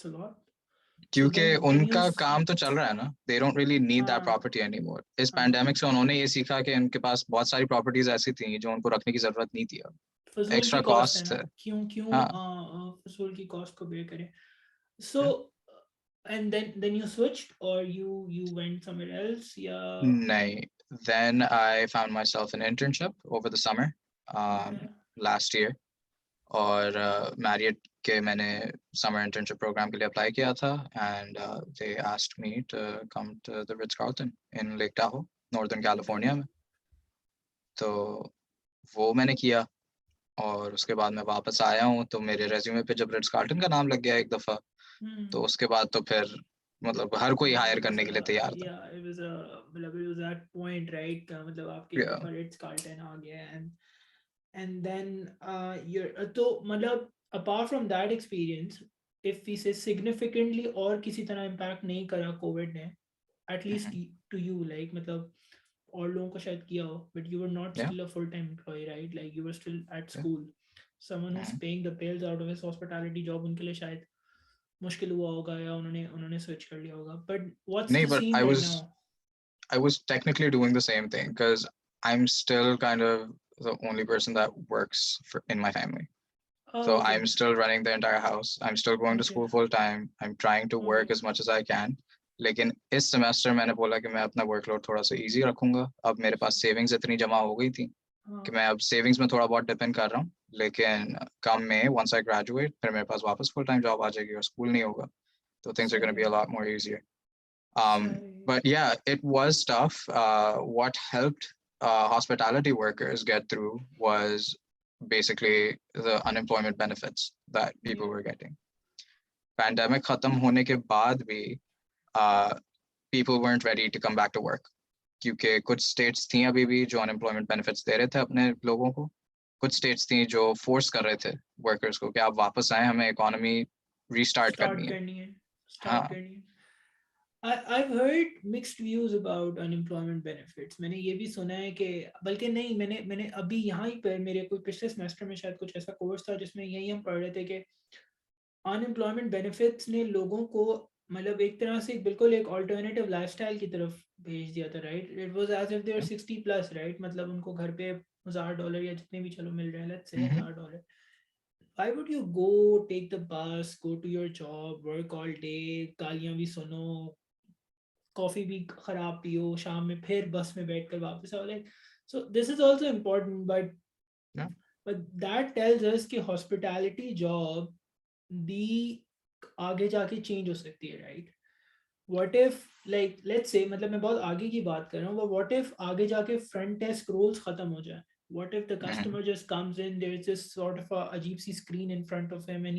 a lot. So क्योंकि then you उनका काम तो चल रहा है ना, they don't really need that हाँ प्रॉपर्टी एनीमोर। इस हाँ पैंडेमिक से उन्होंने ये सीखा कि उनके पास बहुत सारी प्रॉपर्टीज ऐसी थी जो उनको रखने की जरूरत नहीं थी अब, फजूल की एक्स्ट्रा कॉस्ट है कॉस्ट ना, है। क्यों क्यों हाँ, फजूल की कॉस्ट को बेयर करें. सो yeah. and then you switched or you went somewhere else, yeah. नहीं, then I found myself an internship over the summer um, Okay. last year, और मैरियट के मैंने समर इंटर्नशिप प्रोग्राम के लिए अप्लाई किया था, and they asked me to come to the Ritz Carlton in Lake Tahoe, northern Okay. California में। तो वो मैंने किया, और उसके बाद मैं वापस आया हूँ, तो मेरे रेज्यूमे पे जब रिट्ज कार्लटन का नाम लग गया एक दफ़ा, तो Hmm. उसके बाद तो फिर मतलब हर कोई Yeah, हायर it was करने के लिए a तैयार था। yeah, it was a मतलब it was that point, right? मतलब आपके एक Yeah. दफा रेट्स कार्ल्टन आ गया, and then you're तो मतलब apart from that experience, if we say significantly और किसी तरह impact नहीं करा कोविड ने, at least Mhm. to you, like मतलब और लोगों को शायद किया हो, but you were not Yeah. still a full time employee, right? Like you were still at Yeah. school. Someone who's Mhm. paying the bills out of his hospitality job, उनके लिए शायद मुश्किल हुआ होगा या उन्होंने उन्होंने स्विच कर लिया होगा. But what's नहीं, the but scene right now? I was technically doing the same thing because I'm still kind of the only person that works in my family. Oh, So okay. I'm still running the entire house. I'm still going to Okay. school full time. I'm trying to work Okay. as much as I can. लेकिन इस semester मैंने बोला कि मैं अपना workload थोड़ा सा easy रखूंगा। अब मेरे पास सेविंग्स इतनी जमा हो गई थी कि हाँ मैं अब सेविंग्स में थोड़ा बहुत डिपेंड कर रहा हूँ, लेकिन कम में वंस आई ग्रेजुएट फिर मेरे पास वापस फुल टाइम जॉब आ जाएगी और स्कूल नहीं होगा, तो थिंग्स आर गोना सही बी है. A lot more easier. सही. But yeah, it was tough. What helped hospitality workers get through was basically the unemployment benefits that people Yeah. were getting. Pandemic khatam hone ke baad bhi, uh, people weren't ready to come back to work क्योंकि कुछ states थी अभी भी जो unemployment benefits दे रहे थे अपने लोगों को, कुछ स्टेट्स थी जो फोर्स कर रहे थे वर्कर्स को कि आप वापस आए, हमें इकोनॉमी रीस्टार्ट स्टार्ट करनी है। करनी है. स्टार्ट हाँ। करनी है. I've heard mixed views about unemployment benefits. मैंने ये भी सुना है कि बल्कि नहीं, मैंने मैंने अभी यहाँ ही पर मेरे कोई पिछले सेमेस्टर में शायद कुछ ऐसा कोर्स था जिसमें यही हम पढ़ रहे थे कि अनएम्प्लॉयमेंट बेनिफिट्स ने लोगों को मतलब एक तरह से बिल्कुल एक ऑल्टरनेटिव लाइफस्टाइल की तरफ भेज दिया था, right? It was as if they are Yeah. 60 plus, right? मतलब उनको घर पे $1000 या जितने भी चलो मिल रहे हैं, let's say Mm-hmm. $1000. Why would you go take the bus, go to your job, work all day, गालियां भी सुनो, कॉफी भी खराब पियो, शाम में फिर बस में बैठ कर वापस आओ, like so this is also important. Yeah. But that tells us कि हॉस्पिटैलिटी जॉब दी आगे जाके चेंज हो सकती है, right? What if like let's say मतलब मैं बहुत आगे की बात कर रहा हूँ, व्हाट इफ आगे जाके फ्रंट डेस्क रोल्स खत्म हो जाए? What if the Mm-hmm. Customer just comes in, there is this sort of अजीब सी screen in front of him and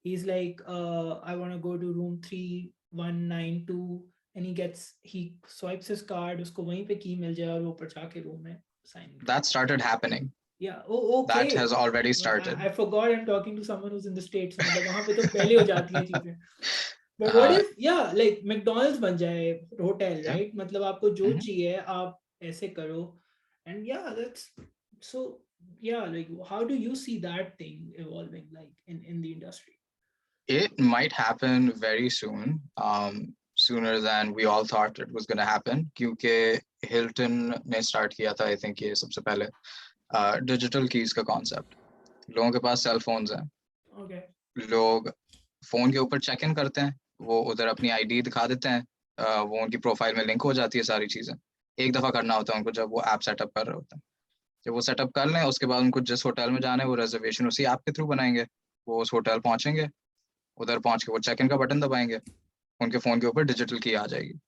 he's like I want to go to room 3192 and he swipes his card, उसको वहीं पे की मिल जाए और वो ऊपर जाके रूम में साइन कर That they. started happening. Yeah. Oh, That okay. has already Well, started. I forgot I'm talking to someone who's in the States. मतलब वहाँ पे तो पहले हो जाती हैं चीजें. But what uh, if, yeah, like McDonald's बन जाए होटल, yeah. right? मतलब आपको जो Mm-hmm. चाहिए आप ऐसे करो. And yeah, that's so, yeah, like how do you see that thing evolving like in the industry? It might happen very soon, sooner than we all thought it was going to happen. क्योंकि Hilton ने start किया था, I think ये सबसे पहले digital keys का concept. लोगों के पास cell phones हैं, Okay. लोग फोन के ऊपर चेक इन करते हैं, वो उधर अपनी आईडी दिखा देते हैं, वो उनकी प्रोफाइल में लिंक हो जाती है सारी चीज़ें। एक दफ़ा करना होता है उनको जब वो ऐप सेटअप कर रहे होते हैं। जब वो सेटअप कर लें उसके बाद उनको जिस होटल में जाना है वो रिजर्वेशन उसी ऐप के थ्रू बनाएंगे। वो उस होटल पहुंचेंगे, उधर पहुंच के वो चेक इन का बटन दबाएंगे, उनके फ़ोन के ऊपर डिजिटल की आ जाएगी।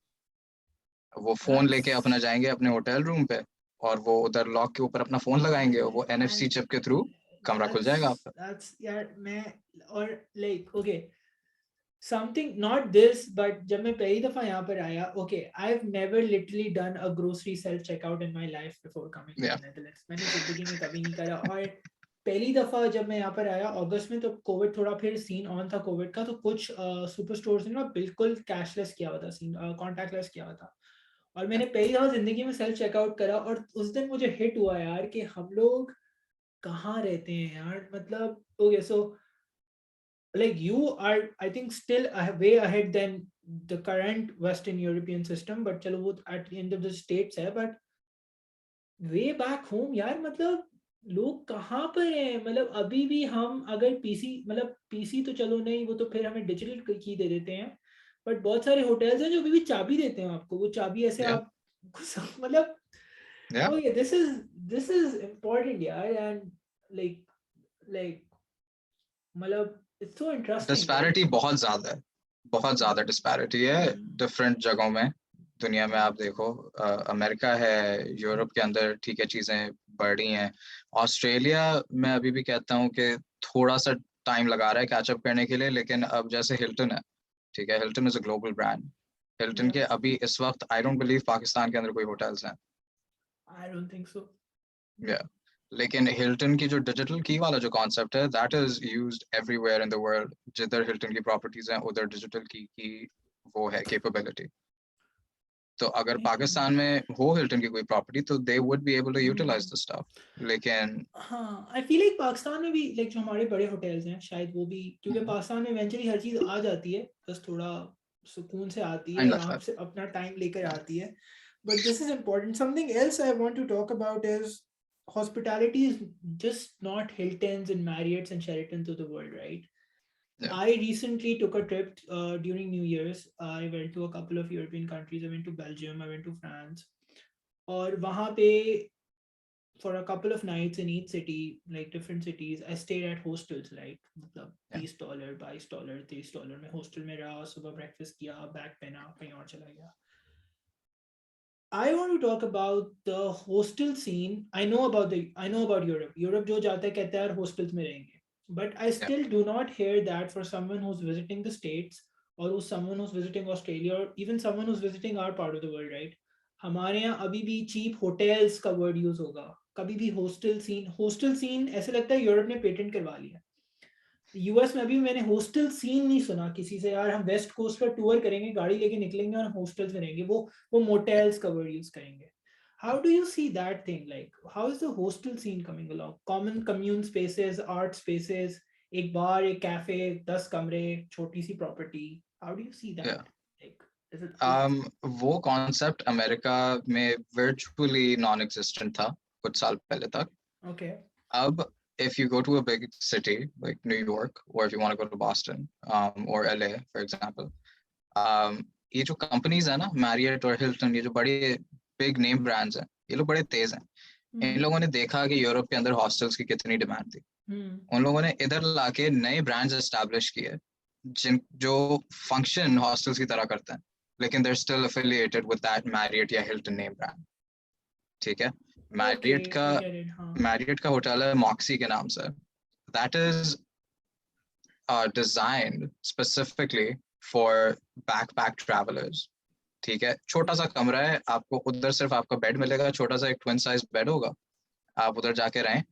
वो फ़ोन लेके अपना That's जाएंगे अपने होटल रूम पे, और वो उधर लॉक के ऊपर अपना फ़ोन लगाएंगे और वो एनएफसी and चिप के थ्रू कमरा खुल जाएगा आपका। that's यार मैं और like okay something not this but जब मैं पहली दफा यहाँ पर आया okay I've never literally done a grocery self checkout in my life before coming to या the Netherlands. मैंने जिंदगी में कभी नहीं करा। और पहली दफा जब मैं यहाँ पर आया अगस्त में, तो कोविड थोड़ा फिर सीन ऑन था कोविड का, तो कुछ सुपर स्टोर्स ने ना बिल्कुल कैशलेस किया हुआ था सीन, कॉन्टैक्टलेस किया हुआ था। और मैंने पहली दफा जिंदगी में सेल्फ चेकआउट करा और उस दिन मुझे हिट हुआ यार कि हम लोग कहाँ रहते हैं यार। मतलब okay so like you are I think still way ahead than the current Western European system, but चलो वो at the end of the states है, but वे बैक होम यार मतलब लोग कहाँ पर हैं। मतलब अभी भी हम अगर पीसी मतलब पीसी तो चलो नहीं, वो तो फिर हमें डिजिटल की दे देते हैं, बट बहुत सारे होटल्स हैं जो अभी भी चाबी देते हैं आपको। वो चाबी ऐसे या आप मतलब या ओके दिस इज इम्पोर्टेंट यार। एंड लाइक लाइक मतलब it's so interesting disparity like बहुत ज़्यादा है, बहुत ज़्यादा डिस्पैरिटी है डिफरेंट जगहों में। दुनिया में आप देखो, अमेरिका है, यूरोप के अंदर ठीक है चीज़ें बढ़ रही हैं। ऑस्ट्रेलिया मैं अभी भी कहता हूँ कि थोड़ा सा टाइम लगा रहा है कैचअप करने के लिए, लेकिन अब जैसे हिल्टन है, ठीक है, Hilton is a global brand. Hilton के अभी इस वक्त आई डोंट बिलीव पाकिस्तान के अंदर कोई होटल्स हैं। I don't think so. या लेकिन हिल्टन की जो डिजिटल की वाला जो कॉन्सेप्ट है that is used everywhere in the world. जिधर हिल्टन की प्रॉपर्टीज हैं उधर डिजिटल की वो है कैपेबिलिटी। तो अगर पाकिस्तान में हो हिल्टन की कोई प्रॉपर्टी तो they would be able to utilize the stuff, लेकिन हाँ आई फील लाइक पाकिस्तान में भी लाइक जो हमारे बड़े होटल्स हैं शायद वो भी, क्योंकि पाकिस्तान में इवेंचुअली हर चीज़ आ जाती है, बस थोड़ा सुकून से आती है, टाइम लगता आराम है। से अपना टाइम लेकर आती है। But this is important. Something else I want to talk about is hospitality is just not Hiltons and Marriotts and Sheratons of the world, right? या I recently took a trip during New Year's. I went to a couple of European countries. I went to Belgium, I went to France. और वहाँ पे for a couple of nights in each city, like different cities, I stayed at hostels, right? मतलब या $30, $22, $30 में hostel में रहा, सुबह breakfast किया, बैग पहना, कहीं और चला गया। I want to talk about the hostel scene. I know about Europe. Europe जो जाता है कहता है यार hostels में रहेंगे. But I या still do not hear that for someone who's visiting the States or who's someone who's visiting Australia or even someone who's visiting our part of the world, right? हमारे यहाँ अभी भी cheap hotels का word use होगा। कभी भी hostel scene ऐसे लगता है यूरोप ने पेटेंट करवा लिया। यूएस में अभी मैंने हॉस्टल सीन नहीं सुना किसी से यार हम वेस्ट कोस्ट पर टूर करेंगे, गाड़ी लेके निकलेंगे और हॉस्टल्स में रहेंगे। वो मोटेल्स का वर्ड यूज करेंगे। How do you see that thing, like how is the hostel scene coming along? Common commune spaces, art spaces, एक बार, एक कैफे, 10 कमरे, छोटी सी property. How do you see या दैट, लाइक इज वो concept America में virtually non existent था कुछ साल पहले तक। ओके। अब if you go to a big city like New York, or if you want to go to Boston, or LA for example, ये जो कंपनीज है ना मैरियट और हिल्टन, ये जो बड़े बिग नेम ब्रांड्स हैं, ये लोग बड़े तेज हैं। इन लोगों ने देखा कि यूरोप के अंदर हॉस्टल्स की कितनी डिमांड थी। उन लोगों ने इधर लाके नए ब्रांड्स एस्टैब्लिश किए जिन जो फंक्शन हॉस्टल्स की तरह करते हैं, लेकिन they are still affiliated with that Marriott या हिल्टन नेम ब्रांड। ठीक है, ओके मैरियट का आई गेट इट। हाँ। मैरियट का होटल है मॉक्सी के नाम से। That is designed specifically for backpack travellers. ठीक है, छोटा सा कमरा है, आपको उधर सिर्फ आपका बेड मिलेगा, छोटा सा एक ट्विन साइज बेड होगा। आप उधर जाके रहें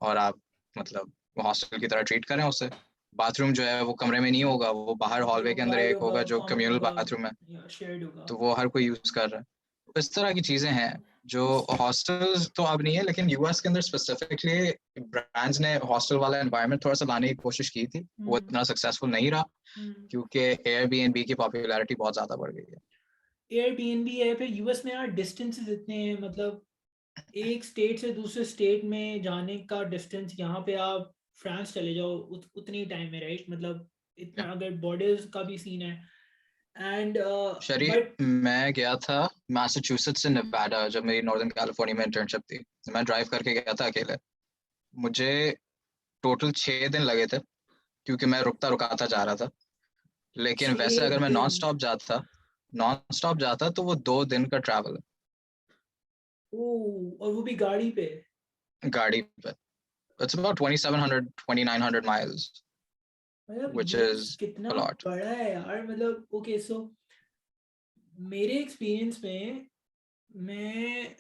और आप मतलब हॉस्टल की तरह ट्रीट करें उसे। बाथरूम जो है वो कमरे में नहीं होगा, वो बाहर वो हॉलवे के अंदर बाहर एक होगा, होगा जो कॉमन कम्युनल होगा बाथरूम है, या शेयर्ड होगा। तो वो हर कोई यूज कर रहा है। तो इस तरह की चीजें हैं जो हॉस्टल्स तो अब नहीं है, लेकिन यूएस के अंदर स्पेसिफिकली ब्रांड्स ने हॉस्टल वाला एनवायरनमेंट थोड़ा सा लाने की कोशिश की थी, वो इतना सक्सेसफुल नहीं रहा क्योंकि एयरबीएनबी की पॉपुलैरिटी बहुत ज्यादा बढ़ गई है। एयरबीएनबी है, फिर यूएस में यार डिस्टेंसेस इतने हैं, मतलब एक स्टेट से दूसरे स्टेट में जाने का डिस्टेंस, यहाँ पे आप फ्रांस चले जाओ उतनी टाइम में, राइट? मतलब या इतना अगर बॉर्डर्स का भी सीन है। And शरी, but मैं गया था मैसाचुसेट्स से नेवाडा जब मेरी नॉर्दर्न कैलिफोर्निया में इंटर्नशिप थी। मैं ड्राइव करके गया था अकेले। मुझे टोटल 6 दिन लगे थे क्योंकि मैं रुकता रुकाता जा रहा था। लेकिन वैसे छह अगर मैं दिन नॉन स्टॉप जाता तो वो 2 दिन का ट्रैवल ओ, और वो भी गाड़ी पे। है गाड़ी पे। It's about 2,700, 2,900 miles, मतलब which यूएस is कितना a lot. बड़ा है यार, मतलब ओके सो मेरे एक्सपीरियंस में मैं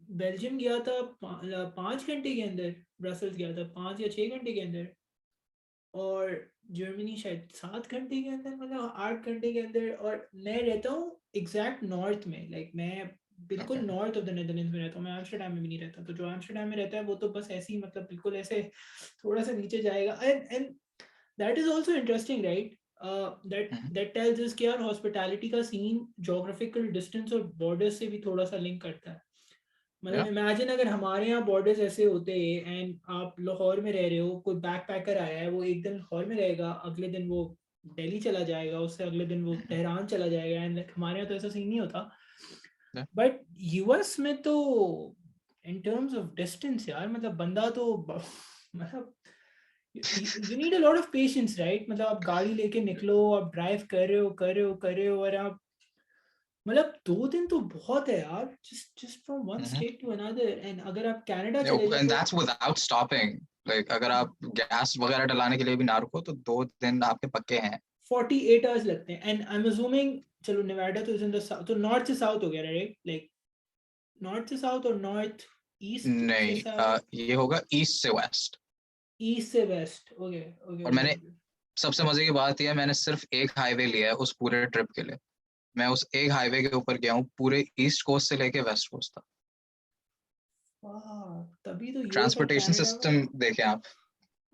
बेल्जियम गया था 5 घंटे के अंदर, ब्रसल्स गया था 5 या 6 घंटे के अंदर, और जर्मनी शायद 7 घंटे के अंदर, मतलब 8 घंटे के अंदर। और मैं रहता हूँ एग्जैक्ट नॉर्थ में, लाइक मैं बिल्कुल Okay. North of the Netherlands में रहता हूँ। मैं एम्स्टर्डम में भी नहीं रहता, तो जो एम्स्टर्डम में रहता है वो तो बस ऐसे ही, मतलब बिल्कुल ऐसे थोड़ा सा नीचे जाएगा। And that is also interesting right, Mhm. That tells us कि यार हॉस्पिटैलिटी का सीन जोग्राफिकल डिस्टेंस और बॉर्डर से भी थोड़ा सा लिंक करता है। मतलब Yeah. इमेजिन अगर हमारे यहाँ बॉर्डर्स ऐसे होते एंड आप लाहौर में रह रहे हो, कोई बैक पैकर आया है, वो एक दिन लाहौर में रहेगा, अगले दिन वो दिल्ली चला जाएगा, उससे अगले दिन वो Mhm. तेहरान चला जाएगा, एंड हमारे यहाँ तो ऐसा सीन नहीं होता। Yeah. बट यूएस में तो इन टर्म्स ऑफ डिस्टेंस यार, मतलब बंदा तो मतलब you need a lot of patience right. मतलब आप गाड़ी लेके निकलो, आप ड्राइव कर रहे हो और आप, मतलब 2 दिन तो बहुत है यार, just from one Mhm. State to another. And अगर आप कनाडा Yeah, चले and जाओ, that's without stopping. Like अगर आप गैस वगैरह डलाने के लिए भी ना रुको तो 2 दिन आपके पक्के हैं। 48 आवर्स लगते हैं। एंड आई एम अज्यूमिंग, चलो नेवाडा तो इज इन द साउथ, तो नॉर्थ से साउथ हो गया राइट, लाइक नॉर्थ से साउथ और नॉर्थ ईस्ट से नहीं, साउथ, ये होगा ईस्ट से वेस्ट। ईस्ट से वेस्ट। ओके ओके और ओके मैंने, ओके। सबसे मजे की बात यह है, मैंने सिर्फ एक हाईवे लिया है उस पूरे ट्रिप के लिए। मैं उस एक हाईवे के ऊपर गया हूँ, पूरे ईस्ट कोस्ट से लेके वेस्ट कोस्ट तक। वाह, तभी तो यूएस और ट्रांसपोर्टेशन कनाडा में, सिस्टम देखें आप।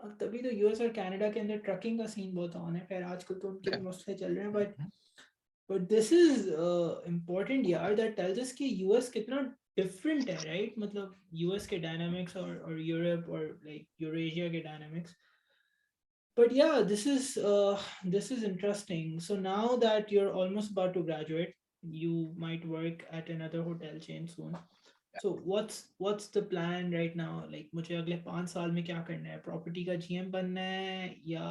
अब तभी तो यूएस और कनाडा के अंदर ट्रकिंग का सीन बहुत ऑन है। खैर आजकल तो उनके भी Yeah. मसले चल रहे हैं, but Mhm. This is important यार, दैट टेल्स अस कि यूएस कितना डिफरेंट है राइट। मतलब यूएस के डायनामिक्स और यूरोप और लाइक यूरेशिया के dynamics. But yeah, this is interesting. So now that you're almost about to graduate, you might work at another hotel chain soon. So what's the plan right now? Like मुझे अगले 5 साल में क्या करना है? Property का GM बनना है, या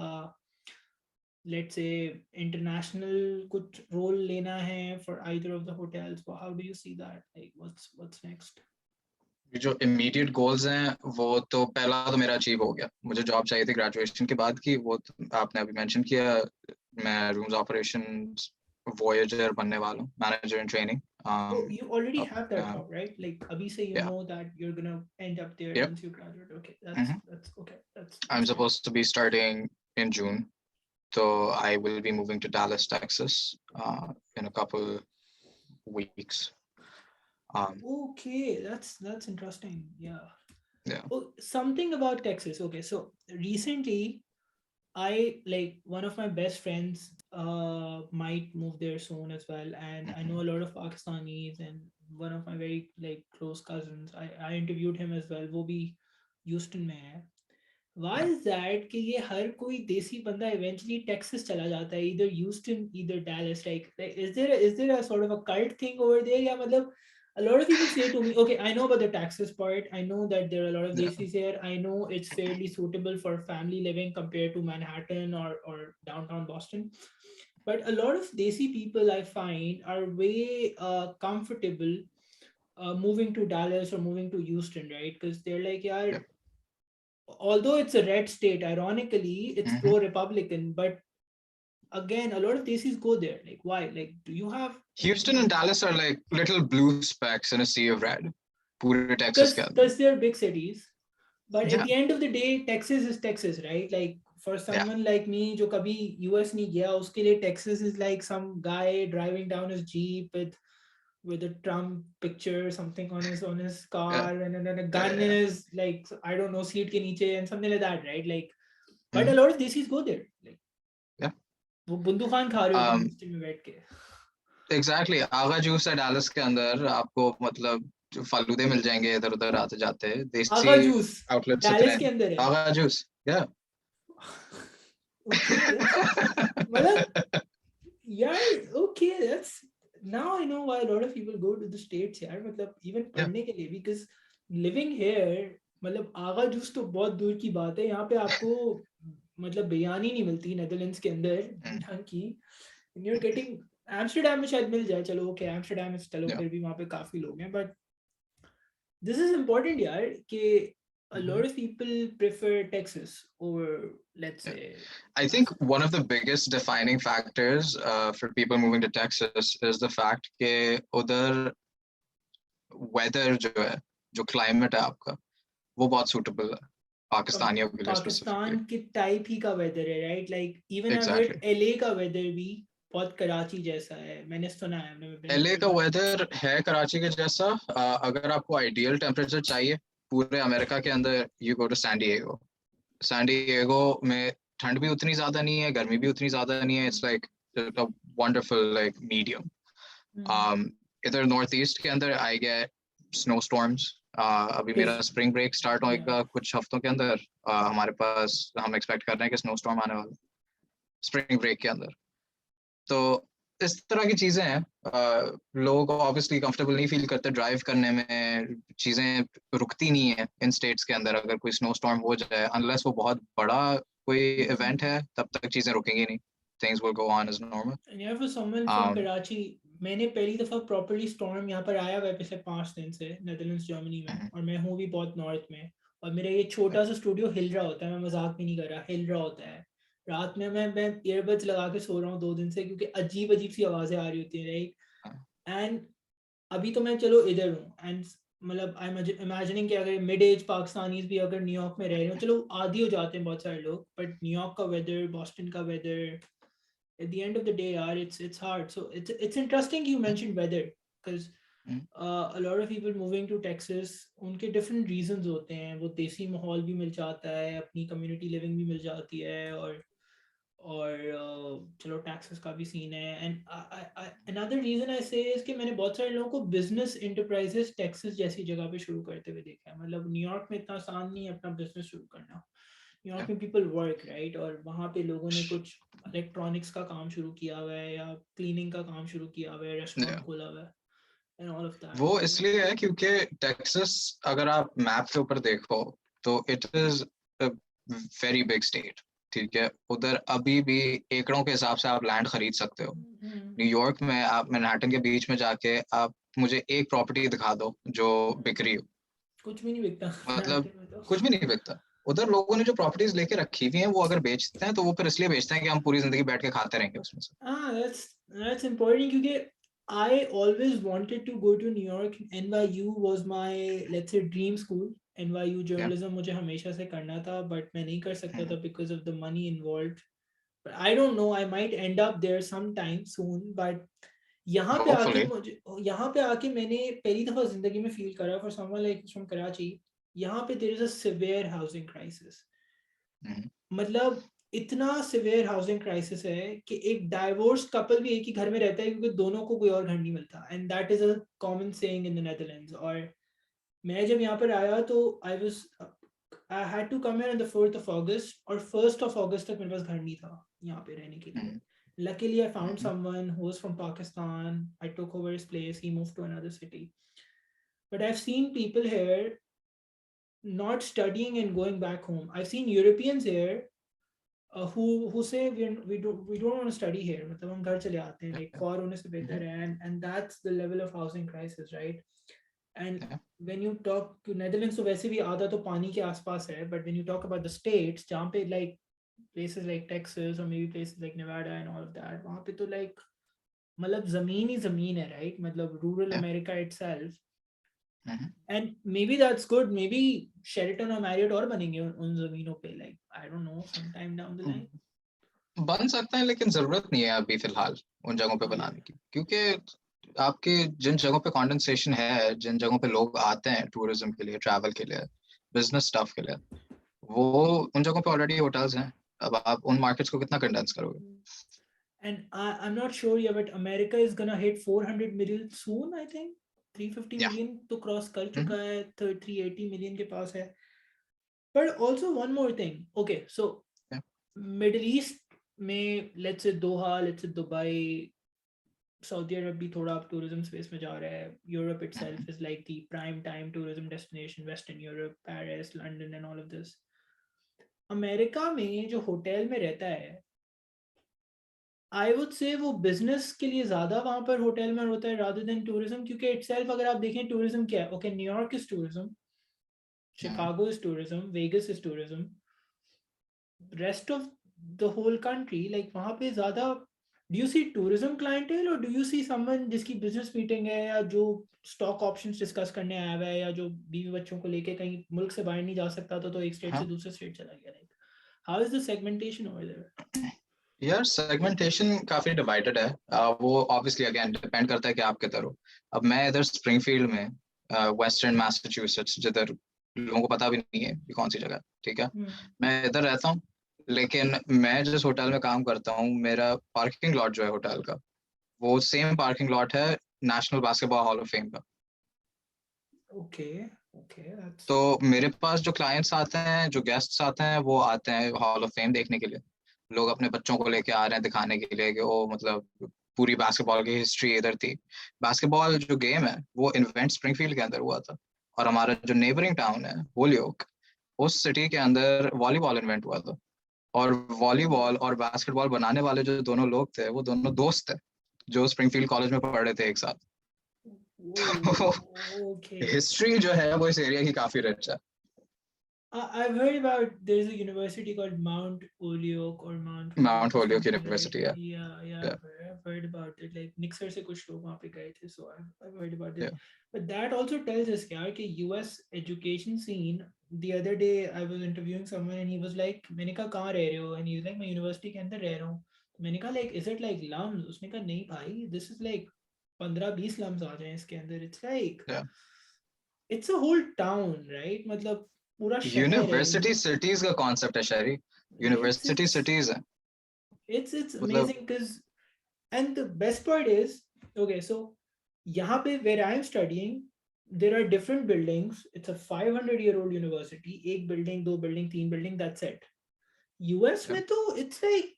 let's say international कुछ role लेना है for either of the hotels? Well, how do you see that? Like what's next? जो इमीडिएट गोल्स हैं वो तो पहला तो मेरा अचीव हो गया। मुझे जॉब चाहिए थी ग्रेजुएशन के बाद की, वो तो आपने अभी मेंशन किया। मैं रूम्स ऑपरेशंस वॉयेजर बनने वाला हूँ, manager in training. Oh, you already have that अपना job, right? Like abhi se you या know that you're gonna end up there yep. once you graduate. Okay, that's okay. I'm That's great. supposed to be starting in June, so I will be moving to Dallas, Texas, in a couple weeks. Okay, that's interesting. Yeah. Yeah. Oh, something about Texas. Okay, so recently I, like, one of my best friends might move there soon as well, and I know Mhm. a lot of Pakistanis, and one of my very like close cousins, I interviewed him as well. वो भी Houston में है। Why Yeah. is that कि ये हर कोई देसी बंदा eventually Texas चला जाता है, either Houston either Dallas, like is there a sort of a cult thing over there, या मतलब a lot of people say to me, okay, I know about the taxes part, I know that there are a lot of Yeah. desis here, I know it's fairly suitable for family living compared to Manhattan or downtown Boston, but a lot of desi people I find are way comfortable moving to Dallas or moving to Houston, right? Because they're like, yeah, Yeah. although it's a red state, ironically, it's Mhm. pro-Republican, but again, a lot of Desis go there. Like, why? Like, do you have Houston and anything? Dallas are like little blue specks in a sea of red. पूरे Texas के अंदर। Because they're big cities, but at Yeah. the end of the day, Texas is Texas, right? Like, for Yeah. someone like me, जो कभी US नहीं गया, उसके लिए Texas is like some guy driving down his Jeep with a Trump picture or something on his Yeah. car, and then a gun in Yeah. his, like, I don't know, seat के नीचे and something like that, right? Like, but a Mhm. lot of Desis go there. Like, Yeah. वो बुंदू खान खा रहे होते हैं Um, hostel में बैठ के। एग्जैक्टली, आगा जूस है डालस के अंदर, आपको मतलब जो फालूदे मिल जाएंगे इधर उधर आते जाते, देसी आगा जूस आउटलेट्स इतने डैलस के हैं। अंदर है। आगा जूस, या ओके, मतलब यार okay, that's now I know why a lot of people go to the states यार, मतलब even Yeah. पढ़ने के लिए भी, because living here, मतलब आगा जूस तो बहुत दूर की बात है, यहाँ पे आपको मतलब बिरयानी नहीं मिलती नेदरलैंड्स के अंदर Mm. ढंग की, and you're getting एम्स्टर्डम में शायद मिल जाए, चलो ओके एम्स्टर्डम में चलो Yeah. फिर भी वहाँ पे काफी लोग हैं, बट this is important यार कि a Mhm. lot of people prefer Texas over, let's Yeah. say, I think one of the biggest defining factors for people moving to Texas is the fact कि उधर weather जो है, जो climate है आपका, वो बहुत suitable है पाकिस्तानियों के लिए specifically. पाकिस्तान के टाइप ही का वेदर है, right? Like even I heard Exactly. LA का वेदर भी बहुत कराची जैसा है, मैंने सुना है, LA का बट weather है कराची के जैसा. अगर आपको ideal temperature चाहिए पूरे अमेरिका के अंदर, you go to San Diego. San Diego में ठंड भी उतनी ज्यादा नहीं है, गर्मी भी उतनी ज्यादा नहीं है. It's like a wonderful like medium. इधर नॉर्थ ईस्ट के अंदर आई गेट स्नो स्टॉर्म्स. अभी इज मेरा स्प्रिंग ब्रेक स्टार्ट या होएगा कुछ हफ्तों के अंदर. हमारे पास हम एक्सपेक्ट कर रहे हैं कि स्नो स्टॉर्म आने वाला स्प्रिंग ब्रेक के अंदर. तो इस तरह की चीजें हैं. लोग ऑब्वियसली कंफर्टेबल नहीं फील करते ड्राइव करने में. चीजें रुकती नहीं है इन स्टेट्स के अंदर. अगर कोई स्नो स्टॉर्म हो जाए, अनलेस वो बहुत बड़ा कोई इवेंट है, तब तक चीजें रुकेंगी नहीं. Things will go on as normal. And यार for someone from um, Karachi, मैंने पहली दफा प्रॉपर्ली स्टॉर्म यहाँ पर आया हुआ है पिछले 5 दिन से नेदरलैंड्स जर्मनी में, mhm, और मैं हूँ भी बहुत नॉर्थ में, और मेरा ये छोटा सा स्टूडियो हिल रहा होता है, मैं मजाक भी नहीं कर रहा, हिल रहा होता है रात में। मैं ईयरबड्स लगा के सो रहा हूँ 2 दिन से, क्योंकि अजीब अजीब सी आवाजें आ रही होती हैं, राइट? uh, एंड अभी तो मैं चलो इधर हूँ, एंड मतलब आई एम इमेजिनिंग कि अगर मिड एज पाकिस्तानीज भी अगर न्यूयॉर्क में रह रहे हो, चलो आदि हो जाते हैं बहुत सारे लोग, बट न्यूयॉर्क का वेदर, बॉस्टन का weather, at the end of the day yaar, it's hard. So it's interesting you yeah, mentioned weather, because mhm, a lot of people moving to Texas, उनके different reasons होते हैं, वो देसी माहौल भी मिल जाता है, अपनी community living भी मिल जाती है, और चलो टैक्सेस का भी सीन है, एंड अनदर रीजन आई से is कि मैंने बहुत सारे लोगों को बिजनेस इंटरप्राइजेस टेक्सास जैसी जगह पे शुरू करते हुए देखा है, मतलब न्यूयॉर्क में इतना आसान नहीं है अपना बिजनेस शुरू करना, yeah, न्यूयॉर्क में पीपल वर्क राइट, और वहाँ पे लोगों ने कुछ इलेक्ट्रॉनिक्स का काम शुरू किया हुआ है, या क्लीनिंग का काम शुरू किया हुआ है, रेस्टोरेंट yeah. खोला हुआ है, एंड ऑल ऑफ दैट, वो तो इसलिए है क्योंकि टेक्सास अगर आप मैप के ऊपर देखो तो it is a very big state. ठीक है, उधर अभी भी एकड़ों के हिसाब से आप लैंड खरीद सकते हो. न्यूयॉर्क में आप मैनहट्टन के बीच में जाके आप मुझे एक प्रॉपर्टी दिखा दो जो बिक रही हो. कुछ भी नहीं बिकता मतलब मैनहट्टन में तो। कुछ भी नहीं बिकता. उधर लोगों ने जो प्रॉपर्टीज लेके रखी हुई हैं, वो अगर बेचते हैं तो वो फिर इसलिए बेचते हैं कि हम पूरी जिंदगी बैठ के खाते रहेंगे उसमें से. That's important क्योंकि I always wanted to go to New York. NYU was my, let's say, dream school. NYU Yeah. journalism मुझे हमेशा से करना था, but मैं नहीं कर सकता Mhm. था because of the money involved. But I don't know, I might end up there sometime soon. But Hopefully. यहाँ पे आके मैंने पहली दफा जिंदगी में फील करा, for someone like from Karachi, यहाँ पे there is a severe housing crisis. Mhm. मतलब इतना सिवियर हाउसिंग क्राइसिस है कि एक डाइवोर्स कपल भी एक ही घर में रहता है क्योंकि दोनों को कोई और घर नहीं मिलता, and that is a common saying in the Netherlands. और मैं जब यहाँ पर आया तो I had to come here on the 4th of August, और 1st of August तक मेरे पास घर नहीं था यहाँ पे रहने के लिए। Mhm. Luckily, I found Mhm. someone who was from Pakistan. I took over his place. He moved to another city. But I've seen people here not studying and going back home. I've seen Europeans here who say we don't want to study here, मतलब हम घर चले आते हैं, like Yeah. For होने से बेहतर Mhm. है, and that's the level of housing crisis, right? And Yeah. when you talk to Netherlands, तो वैसे भी आधा तो पानी के आसपास है, but when you talk about the states जहाँ पे like places like Texas or maybe places like Nevada and all of that, वहाँ पे तो like मतलब जमीन ही जमीन है, right? मतलब rural Yeah. America itself, Mhm. and maybe that's good, maybe Sheraton और Marriott और बनेंगे उन जमीनों पे, like I don't know, sometime down the line. बन सकता है लेकिन जरूरत नहीं है अभी फिलहाल उन जगहों पे Yeah. बनाने की. क्योंकि आपके जिन जगहों पे कंडेंसेशन है, जिन जगहों पे लोग आते हैं टूरिज्म के लिए, ट्रैवल के लिए, बिजनेस स्टफ के लिए, वो उन जगहों पे ऑलरेडी होटल्स हैं. अब आप उन मार्केट्स को कितना कंडेंस करोगे? And I'm not sure yet, but America is gonna hit 400 million soon, I think. 350 या. million तो क्रॉस कर चुका है, 380 million के पास है. But also one more thing. Okay, so Middle East में let's say Doha, let's say Dubai, Saudi Arab भी थोड़ा अब टूरिज्म स्पेस में जा रहा है. Europe itself is like the prime time tourism destination, western Europe, Paris, London and all of this. America में जो होटल में रहता है, आई वुड से वो बिजनेस के लिए ज़्यादा वहाँ पर होटल में होता है रादर देन टूरिज्म. क्योंकि इटसेल्फ अगर आप देखें टूरिज्म क्या है, okay New York is tourism, Chicago is tourism, Vegas is tourism, rest of the whole country like वहाँ पे ज़्यादा do you see tourism clientele और डू यू सी समवन जिसकी बिजनेस मीटिंग है या जो स्टॉक ऑप्शंस डिस्कस करने आया हुआ है या जो बीवी बच्चों को लेके कहीं मुल्क से बाहर नहीं जा सकता तो एक स्टेट से हाँ दूसरे स्टेट चला गया. Like how is the segmentation over there? यार, सेगमेंटेशन काफी डिवाइडेड है। वो ऑब्वियसली अगेन डिपेंड करता है कि आप किधर हो। अब मैं इधर स्प्रिंगफील्ड में, वेस्टर्न मैसाचुसेट्स, जिधर लोगों को पता भी नहीं है कि कौन सी जगह है, ठीक है। मैं इधर रहता हूँ, लेकिन मैं जिस होटल में काम करता हूँ, मेरा पार्किंग लॉट जो है होटल का, वो सेम पार्किंग लॉट है national basketball hall of fame का। ओके, ओके दैट्स तो मेरे पास जो क्लाइंट्स आते हैं, जो गेस्ट्स आते हैं, वो आते हैं हॉल ऑफ फेम देखने के लिए। लोग अपने बच्चों को लेके आ रहे हैं दिखाने के लिए कि वो मतलब पूरी बास्केटबॉल की हिस्ट्री इधर थी। बास्केटबॉल जो गेम है वो इन्वेंट स्प्रिंगफील्ड के अंदर हुआ था, और हमारा जो नेबरिंग टाउन है होलियोक, उस सिटी के अंदर वॉलीबॉल इन्वेंट हुआ था। और वॉलीबॉल और बास्केटबॉल बनाने वाले जो दोनों लोग थे, वो दोनों दोस्त थे जो स्प्रिंगफील्ड कॉलेज में पढ़ रहे थे एक साथ। तो ओके. हिस्ट्री जो है वो इस एरिया की काफी रिच है। I've heard about there's a university called Mount Holyoke or Mount mount Holyoke or Hollioake something, right? University है। Yeah, yeah, Yeah, I've heard about it. Like Nixer से कुछ लोग वहाँ पे गए थे, so I've heard about yeah, it. But that also tells us यार कि US education scene. The other day I was interviewing someone and he was like, मैंने कहा कहाँ रह रहे हो? And he was like, मैं यूनिवर्सिटी के अंदर रह रहा हूँ. तो मैंने कहा like, is it like slums? उसने कहा नहीं भाई, this is like 15-20 slums आ जाए इसके अंदर. It's like yeah. it's a whole town, right? मतलब पूरा शहर है, यूनिवर्सिटी सिटीज का कॉन्सेप्ट है शहरी। it's यूनिवर्सिटी it's सिटीज है। it's मतलब amazing because and the best part is okay, so यहाँ पे where I am studying there are different buildings. It's a 500-year-old university. एक building, दो building, तीन building, that's it. US yeah, में तो it's like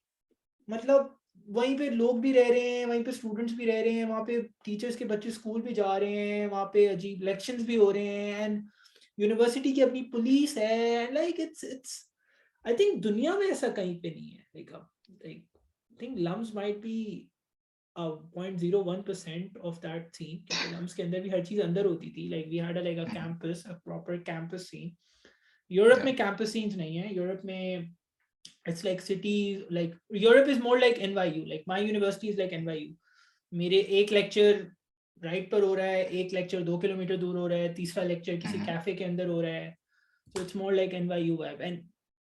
मतलब वहीं पे लोग भी रह रहे हैं, वहीं पे स्टूडेंट्स भी रह रहे हैं, वहाँ पे टीचर्स के बच्चे स्कूल भी जा रहे हैं, वहाँ पे अजीब इलेक्शंस भी हो रहे हैं एंड यूनिवर्सिटी की अपनी पुलिस है. लाइक इट्स आई थिंक दुनिया में ऐसा कहीं पे नहीं है. Like I think LUMS might be 0.01% of that scene क्योंकि लम्स के अंदर भी हर चीज अंदर होती थी. Like we had like a mhm, campus, a proper campus scene. Europe yeah, में कैंपस सीन्स नहीं है. यूरोप में it's like cities, like Europe is more like NYU. Like my university is like NYU. मेरे एक lecture right पर हो रहा है, एक लेक्चर 2 किलोमीटर दूर हो रहा है, तीसरा लेक्चर किसी mhm, कैफे के अंदर हो रहा है. So it's more like NYU vibe. And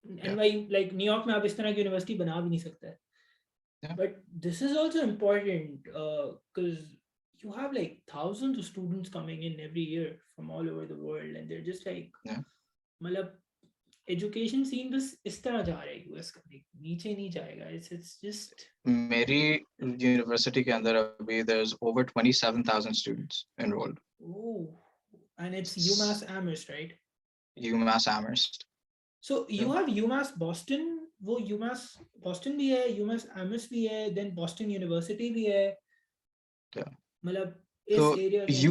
yeah, NYU like New York में आप इस तरह की यूनिवर्सिटी बना भी नहीं सकता है. yeah, but this is also important because you have like thousands of students coming in every year from all over the world and they're just like yeah. मतलब एजुकेशन सीन बस इस तरह जा रहा है यूएस का. नीचे नहीं जाएगा. इट्स जस्ट मेरी यूनिवर्सिटी के अंदर अभी there's over 27,000 students enrolled. oh, and it's UMass Amherst, right? UMass Amherst. So you Yeah, have UMass Boston. वो UMass Boston भी है, UMass Amherst भी है, then Boston University भी है. yeah. मतलब So इस एरिया के अंदर.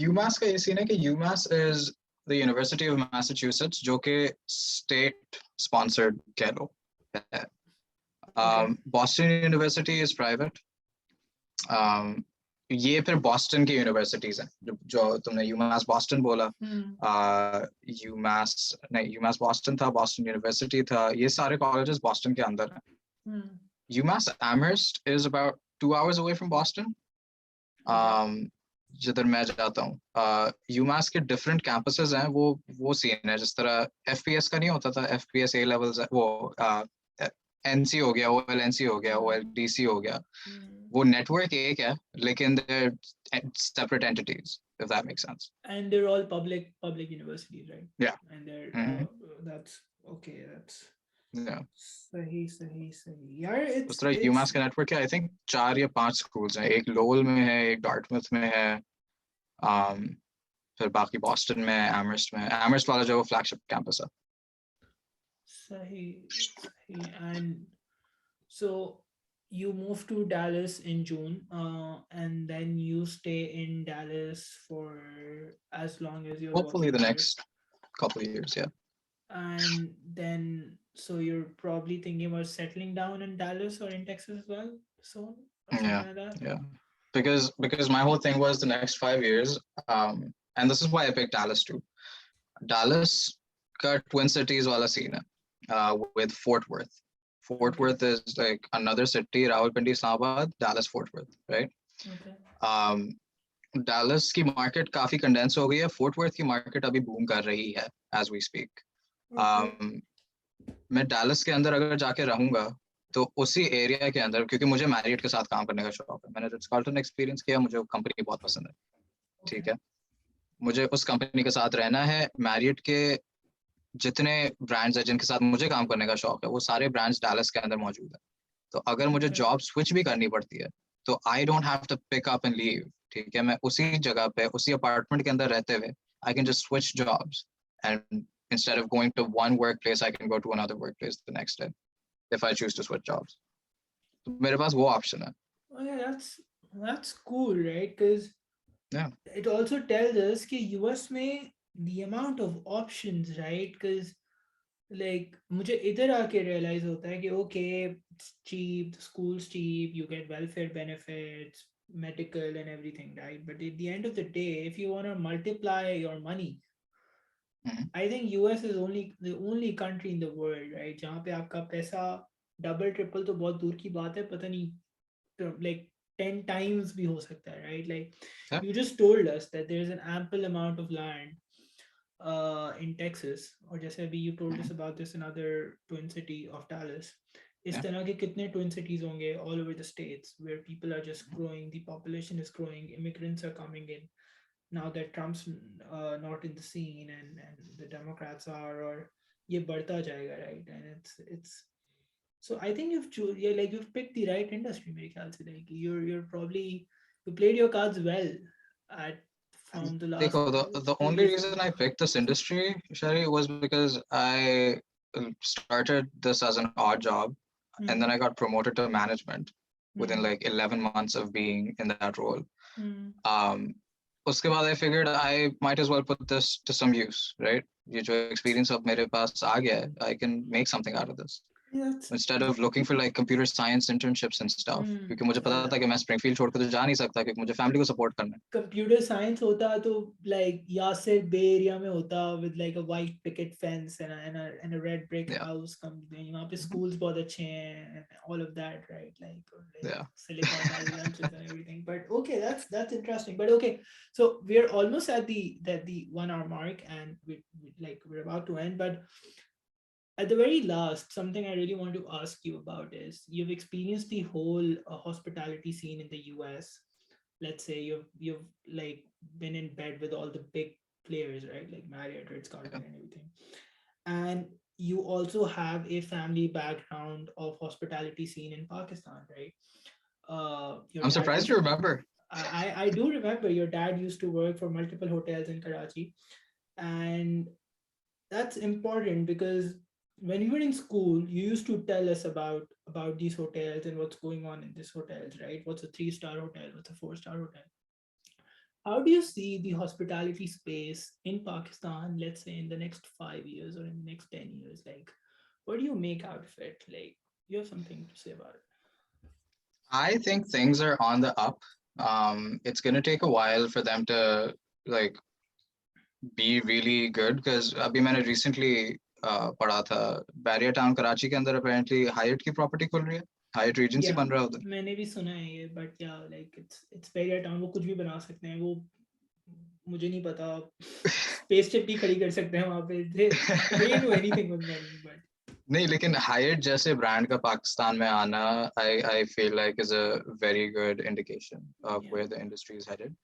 UMass का ये सीन है कि UMass is the University of Massachusetts, जो कि state sponsored कह लो है। Okay. Boston University is private. ये फिर बॉस्टन की यूनिवर्सिटीज हैं, जो तुमने यूमास बॉस्टन बोला। यूमास नहीं, यूमास बॉस्टन था, बॉस्टन यूनिवर्सिटी था, ये सारे कॉलेजेस बॉस्टन के अंदर हैं। UMass Amherst is about 2 hours away from Boston, Okay. जिधर मैं जाता हूँ। यूमास के डिफरेंट कैंपसेस हैं। वो सीन है जिस तरह एफपीएस का नहीं होता था, एफपीएस ए लेवल्स, वो एनसी हो गया, ओएलएनसी हो गया, ओएलडीसी हो गया। वो नेटवर्क एक है, लेकिन separate entities, if that makes sense. And they're all public universities, right? Yeah. And they're Mm-hmm. that's okay. That's Yeah. सही यार. उस it's तरह यूमास it's का नेटवर्क है। आई थिंक 4 या 5 स्कूल्स हैं। एक लोवल में है, एक डार्टमouth में है, um, फिर बाकी बॉस्टन में, एमहर्स्ट में। एमहर्स्ट वाला जो फ्लैगशिप कैंपस है। सही. And So you moved to Dallas in June, and then you stay in Dallas for as long as your Hopefully working the hours. next couple of years. Yeah. And then, so you're probably thinking about settling down in Dallas or in Texas as well soon, or something Yeah. like that. Yeah. Because my whole thing was the next 5 years, and this is why I picked Dallas too. Dallas का Twin Cities वाला scene है, with Fort Worth. Fort Okay. Worth is like another city, Rawalpindi, Islamabad, Dallas, Fort Worth, right? Okay. Um, Dallas की market काफी condense हो गई है, Fort Worth की market अभी boom कर रही है as we speak. Okay. Um, मैं Dallas के अंदर अगर जाके रहूंगा तो उसी एरिया के अंदर, क्योंकि मुझे मैरियट के साथ काम करने का शौक है, मैंने रिट्स कार्लटन एक्सपीरियंस किया, मुझे कंपनी बहुत पसंद है, Okay. ठीक है, मुझे उस कंपनी के साथ रहना है, मैरियट के जितने ब्रांड्स हैं जिनके साथ मुझे काम करने का शौक है वो सारे ब्रांड्स डैलस के अंदर मौजूद है, तो अगर मुझे Okay. जॉब स्विच भी करनी पड़ती है तो I don't have to pick up and leave, ठीक है, मैं उसी जगह पे उसी अपार्टमेंट के अंदर रहते हुए I can just switch jobs, and instead of going to one workplace I can go to another workplace the next day if I choose to switch jobs. तो मेरे पास वो ऑप्शन है. Okay, that's cool, right? Because Yeah. it also tells us कि US में the amount of options, right? Because like मुझे इधर आके realize होता है कि okay, it's cheap, the school's cheap, you get welfare benefits, medical and everything, right? But at the end of the day, if you want to multiply your money, Mm-hmm. I think US is only the only country in the world, right? जहाँ पे आपका पैसा double triple तो बहुत दूर की बात है, पता नहीं like 10 times भी हो सकता है, right? Like Yeah. you just told us that there's an ample amount of land in Texas, और जैसे अभी you told us Mm-hmm. about this another twin city of Dallas. इस Yeah. तरह के कितने twin cities होंगे all over the states where people are just Mm-hmm. growing, the population is growing, immigrants are coming in now that Trump's not in the scene, and the Democrats are, or ये बढ़ता जाएगा, right? And it's so I think yeah, like you've picked the right industry, मेरे ख्याल से, like you're probably you played your cards well at from the last देखो, the only previous reason one. I picked this industry, Shari, was because I started this as an odd job, and then Hmm. I got promoted to management within Hmm. like 11 months of being in that role. Hmm. Um, उसके बाद I figured I might as well put this to some use, right? ये जो experience अब मेरे पास आ गया है, I can make something out of this. Yeah, Instead of looking for like computer science internships and stuff, hmm. क्योंकि मुझे पता था कि मैं स्प्रिंगफील्ड छोड़ के तो जा नहीं सकता, क्योंकि मुझे फैमिली को सपोर्ट करना Computer science होता तो like Yasir Bay area में होता with like a white picket fence and a red brick है. house come यहाँ पे Yeah. schools बहुत अच्छे हैं and all of that, right? Like Yeah. Silicon Valley lunches and everything. But okay, that's interesting. But okay, so we're almost at the 1 hour mark, and we're about to end. But at the very last, something I really want to ask you about is you've experienced the whole hospitality scene in the US. Let's say you've like been in bed with all the big players, right? Like Marriott, Ritz Yeah. Carlton, and everything. And you also have a family background of hospitality scene in Pakistan, right? Your I'm dad surprised you used remember. I do remember your dad used to work for multiple hotels in Karachi, and that's important because when you were in school you used to tell us about these hotels and what's going on in these hotels, right? What's a 3-star hotel, what's a 4-star hotel? How do you see the hospitality space in Pakistan, let's say in the next 5 years or in the next 10 years? Like, what do you make out of it? Like, you have something to say about it? I think things are on the up. It's gonna take a while for them to like be really good, because अभी मैंने recently पढ़ा था barrier town Karachi के अंदर apparently Hyatt की property खुल रही है, Hyatt Regency Yeah, बन रहा है उधर. मैंने भी सुना है ये, बट या लाइक इट्स वेरी टाउन, वो कुछ भी बना सकते हैं वो, मुझे नहीं पता, स्पेसशिप भी खड़ी कर सकते हैं वहां पे, they do anything with money, but नहीं, लेकिन Hyatt जैसे ब्रांड का पाकिस्तान में आना I feel like is a very good indication of yeah, where the industry is headed.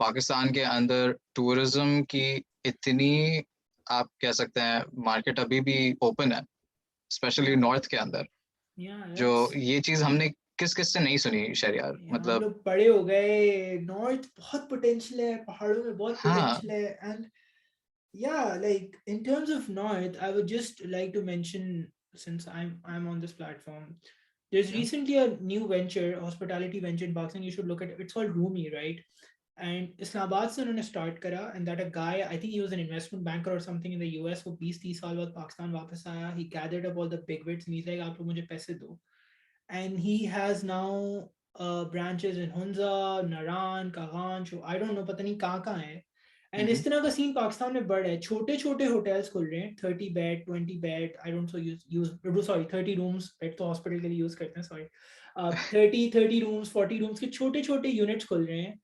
Pakistan के अंदर टूरिज्म की इतनी, आप कह सकते हैं, मार्केट अभी भी ओपन है, स्पेशली नॉर्थ के अंदर, yeah, जो that's ये चीज हमने किस किस से नहीं सुनी शरियार, yeah, हम मतलब. लोग बड़े हो गए, नॉर्थ बहुत पोटेंशियल है, पहाड़ों में बहुत हाँ. पोटेंशियल है, and yeah, like in terms of north, I would just like to mention, since I'm on this platform, There's Yeah. recently a new venture, hospitality venture in Pakistan. You should look at it. It's called Rumi, right? And Islamabad से उन्होंने start करा, and that a guy, I think he was an investment banker or something in the US, वो 20-30 साल बाद पाकिस्तान वापस आया. He gathered up all the bigwigs and he's like, आप लोग मुझे पैसे दो. And he has now branches in Hunza, Naran, Kagan, I don't know, पता नहीं कहाँ कहाँ है. And Mm-hmm. इस तरह का सीन पाकिस्तान में बढ़ रहा है. छोटे छोटे होटल्स खुल रहे हैं, 30 bed, 20 bed. I don't so use sorry 30 rooms. Bed तो हॉस्पिटल के लिए यूज करते हैं, सॉरी. 30 रूम्स, 40 रूम्स के छोटे छोटे यूनिट्स खुल रहे हैं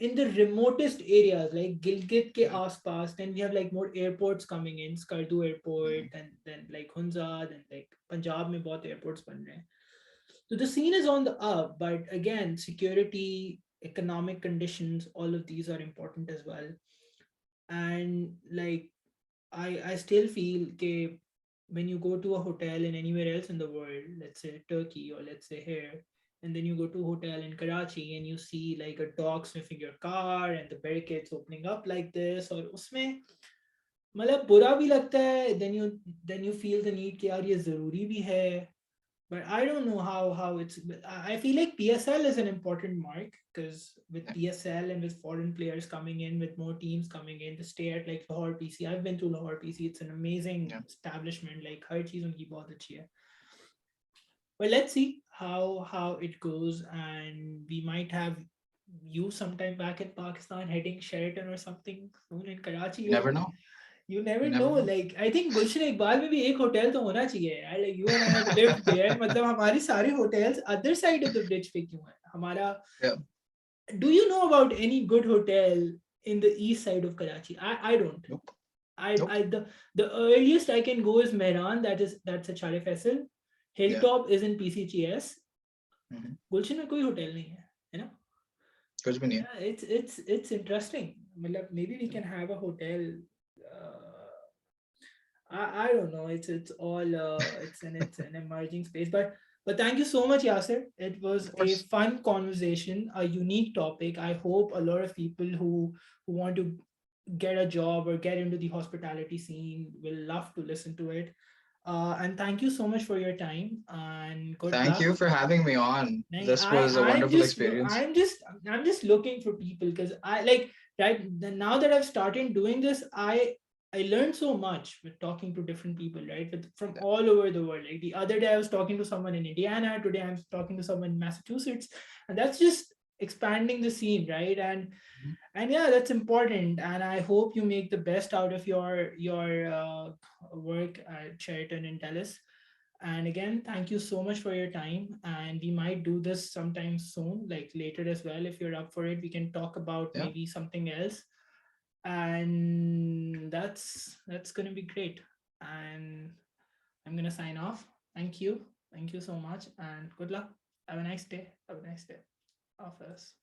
in the remotest areas like Gilgit ke Yeah. aspas. Then we have like more airports coming in, Skardu Mm-hmm. airport, and then like Hunza, then like Punjab mein bahut airports ban rahe hain. So the scene is on the up, but again, security, economic conditions, all of these are important as well. And like I still feel that when you go to a hotel in anywhere else in the world, let's say Turkey or let's say here, and then you go to a hotel in Karachi and you see like a dog sniffing your car and the barricades opening up like this, or उसमें मतलब बुरा भी लगता है. Then you feel the need कि यार ये ज़रूरी भी है. But I don't know how it's. I feel like PSL is an important mark because with Yeah. PSL and with foreign players coming in, with more teams coming in to stay at like Lahore PC. I've been to Lahore PC. It's an amazing Yeah. establishment. Like हर चीज उनकी बहुत अच्छी है. But let's see how it goes, and we might have you sometime back in Pakistan heading Sheraton or something soon in Karachi. You never know. You You never never know. know. Like I think गुलशन इकबाल में भी एक hotel तो होना चाहिए यार. Like you and I have lived there. मतलब हमारे सारे hotels other side of the bridge पे क्यों है हमारा. Yeah. Do you know about any good hotel in the east side of Karachi? I don't. Nope. I Nope. I the earliest I can go is Mehran. That's a Chare Faisal. Yeah. Hilltop is in PCGS. Mm-hmm. गुलशन में कोई hotel नहीं है ना. कुछ भी नहीं है. Yeah, it's interesting. मतलब maybe we can have a hotel. Uh, I don't know. It's all it's an emerging space. But thank you so much, Yasir. It Of was a course. fun conversation, a unique topic. I hope a lot of people who want to get a job or get into the hospitality scene will love to listen to it. And thank you so much for your time and good Thank you luck. for having me on. नहीं, This was a I'm wonderful just experience. I'm just looking for people because I like right now that I've started doing this, I learned so much with talking to different people, right? From Yeah. all over the world. Like the other day I was talking to someone in Indiana, today I'm talking to someone in Massachusetts, and that's just expanding the scene, right? Mhm. And yeah, that's important, and I hope you make the best out of your work at Sheraton and Dallas. And again, thank you so much for your time. And we might do this sometime soon, like later as well. If you're up for it, we can talk about Yeah. maybe something else. And that's gonna be great. And I'm gonna sign off. Thank you. Thank you so much and good luck. Have a nice day. Have a nice day. Office.